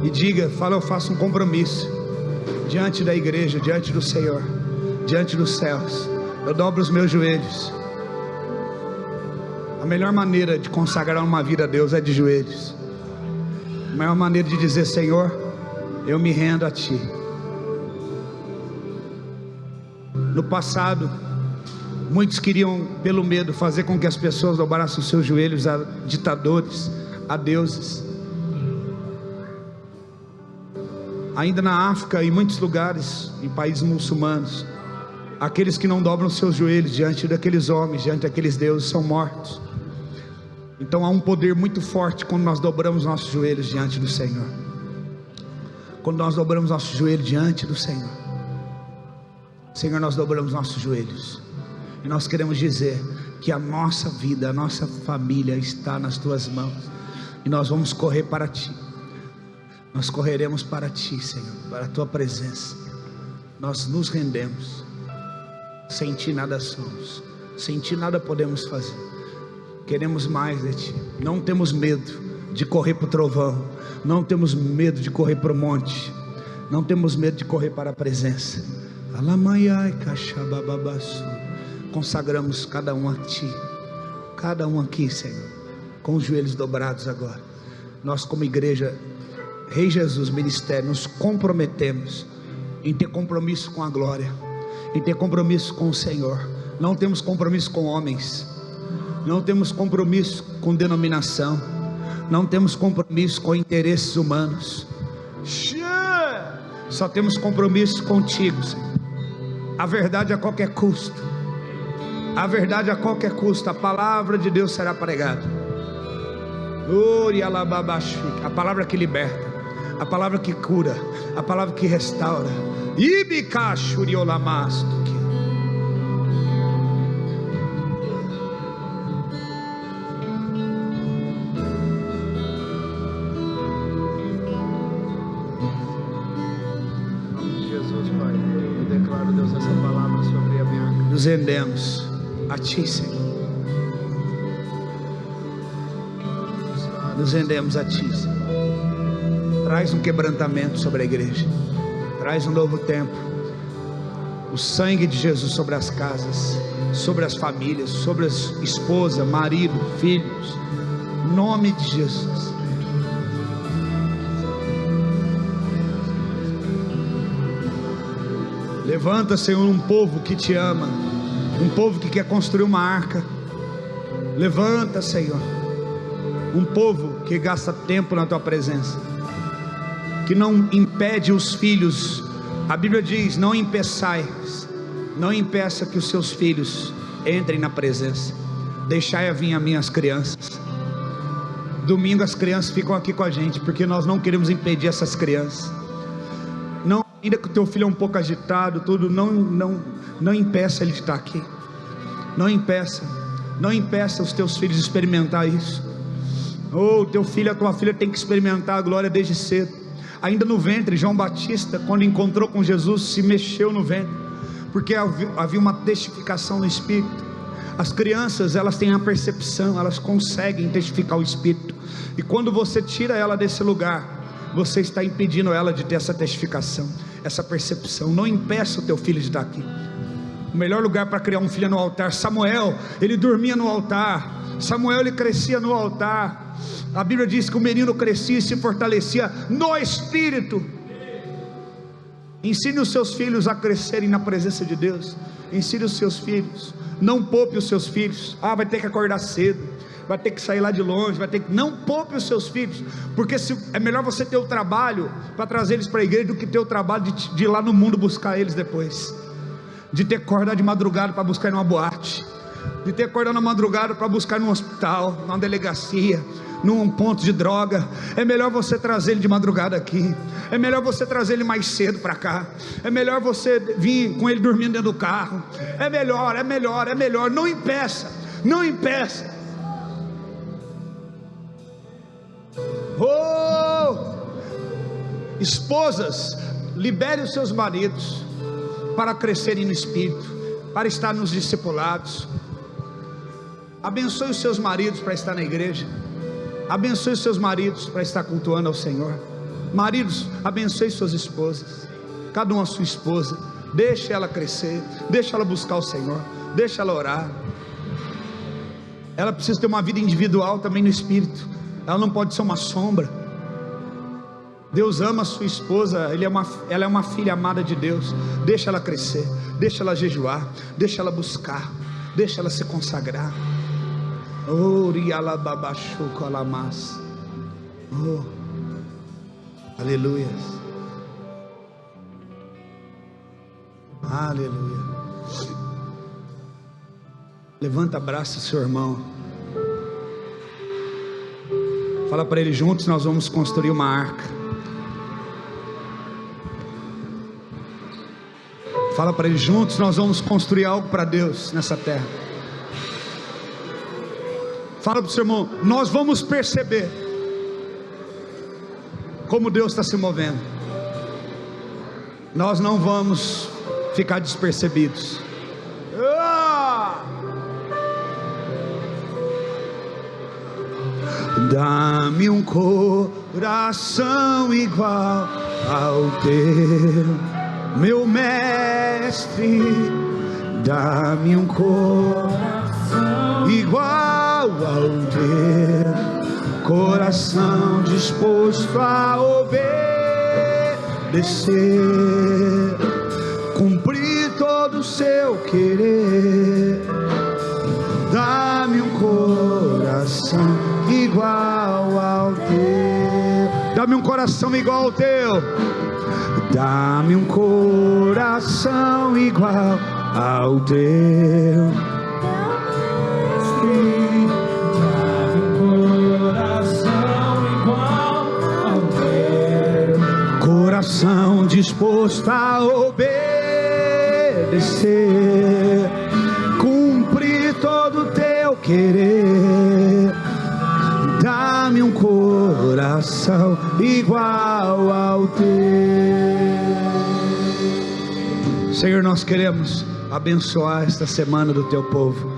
Speaker 1: e diga, fala: eu faço um compromisso diante da igreja, diante do Senhor, diante dos céus, eu dobro os meus joelhos. A melhor maneira de consagrar uma vida a Deus é de joelhos. A melhor maneira de dizer: Senhor, eu me rendo a Ti. No passado, muitos queriam, pelo medo, fazer com que as pessoas dobrassem os seus joelhos a ditadores, a deuses. Ainda na África e em muitos lugares, em países muçulmanos, aqueles que não dobram os seus joelhos diante daqueles homens, diante daqueles deuses, são mortos. Então há um poder muito forte quando nós dobramos nossos joelhos diante do Senhor. Quando nós dobramos nossos joelhos diante do Senhor, Senhor, nós dobramos nossos joelhos e nós queremos dizer que a nossa vida, a nossa família está nas Tuas mãos, e nós vamos correr para Ti. Nós correremos para Ti, Senhor, para a Tua presença. Nós nos rendemos. Sem Ti nada somos, sem Ti nada podemos fazer. Queremos mais de Ti. Não temos medo de correr para o trovão, não temos medo de correr para o monte, não temos medo de correr para a presença. Consagramos cada um a Ti, cada um aqui, Senhor, com os joelhos dobrados agora. Nós, como igreja Rei Jesus Ministério, nos comprometemos em ter compromisso com a glória, em ter compromisso com o Senhor. Não temos compromisso com homens, não temos compromisso com denominação, não temos compromisso com interesses humanos. Só temos compromisso contigo, Senhor. A verdade a qualquer custo, a verdade a qualquer custo. A palavra de Deus será pregada. A palavra que liberta, a palavra que cura, a palavra que restaura. Jesus, Pai, eu declaro nos rendemos a Ti, Senhor. Nos rendemos a Ti, Senhor. Traz um quebrantamento sobre a igreja. Traz um novo tempo. O sangue de Jesus sobre as casas, sobre as famílias, sobre as esposa, marido, filhos. Em nome de Jesus. Levanta, Senhor, um povo que Te ama, um povo que quer construir uma arca. Levanta, Senhor, um povo que gasta tempo na Tua presença, que não impede os filhos. A Bíblia diz: não impeçais, não impeça que os seus filhos entrem na presença. Deixai a vir a mim as crianças. Domingo as crianças ficam aqui com a gente, porque nós não queremos impedir essas crianças. Não, ainda que o teu filho é um pouco agitado, tudo, não impeça ele de estar aqui. Não impeça os teus filhos de experimentar isso. O teu filho, a tua filha tem que experimentar a glória desde cedo. Ainda no ventre, João Batista, quando encontrou com Jesus, se mexeu no ventre, porque havia uma testificação no Espírito. As crianças, elas têm a percepção, elas conseguem testificar o Espírito, e quando você tira ela desse lugar, você está impedindo ela de ter essa testificação, essa percepção. Não impeça o teu filho de estar aqui. O melhor lugar para criar um filho é no altar. Samuel, ele dormia no altar. Samuel, ele crescia no altar. A Bíblia diz que o menino crescia e se fortalecia no Espírito. Ensine os seus filhos a crescerem na presença de Deus. Ensine os seus filhos. Não poupe os seus filhos. Vai ter que acordar cedo, vai ter que sair lá de longe, não poupe os seus filhos, porque é melhor você ter o trabalho para trazer eles para a igreja, do que ter o trabalho de ir lá no mundo buscar eles depois, de ter que acordar de madrugada para buscar numa boate, de ter que acordar na madrugada para buscar num hospital, numa delegacia, num ponto de droga. É melhor você trazer ele de madrugada aqui, é melhor você trazer ele mais cedo para cá, é melhor você vir com ele dormindo dentro do carro, é melhor, não impeça. Esposas, libere os seus maridos para crescerem no Espírito, para estar nos discipulados. Abençoe os seus maridos para estar na igreja. Abençoe os seus maridos para estar cultuando ao Senhor. Maridos, abençoe suas esposas, cada uma a sua esposa. Deixe ela crescer, deixe ela buscar o Senhor, deixe ela orar. Ela precisa ter uma vida individual também no Espírito. Ela não pode ser uma sombra. Deus ama a sua esposa, ela é uma filha amada de Deus. Deixa ela crescer, deixa ela jejuar, deixa ela buscar, deixa ela se consagrar. Aleluia. Aleluia. Levanta, abraça seu irmão. Fala para ele: juntos nós vamos construir uma arca. Fala para ele: juntos nós vamos construir algo para Deus nessa terra. Fala para o seu irmão: nós vamos perceber como Deus está se movendo. Nós não vamos ficar despercebidos. Dá-me um coração igual ao teu, meu mestre. Dá-me um coração igual ao teu, coração disposto a obedecer, cumprir todo o seu querer. Dá-me um coração igual ao teu. Dá-me um coração igual ao teu. Dá-me um coração igual ao teu.
Speaker 3: Dá-me um coração igual ao teu.
Speaker 1: Coração disposto a obedecer, cumprir todo o teu querer. Dá-me um coração igual ao teu. Senhor, nós queremos abençoar esta semana do teu povo,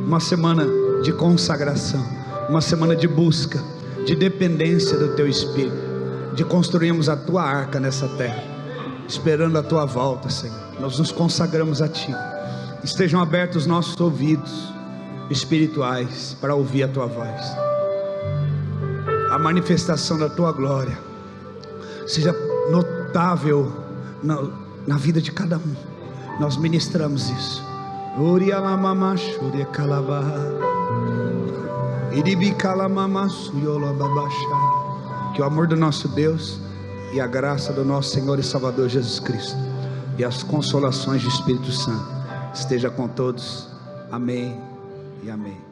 Speaker 1: uma semana de consagração, uma semana de busca, de dependência do teu Espírito, de construirmos a tua arca nessa terra, esperando a tua volta, Senhor. Nós nos consagramos a ti. Estejam abertos os nossos ouvidos espirituais para ouvir a tua voz, a manifestação da tua glória seja notável na vida de cada um. Nós ministramos isso. Que o amor do nosso Deus e a graça do nosso Senhor e Salvador Jesus Cristo e as consolações do Espírito Santo esteja com todos. Amém e amém.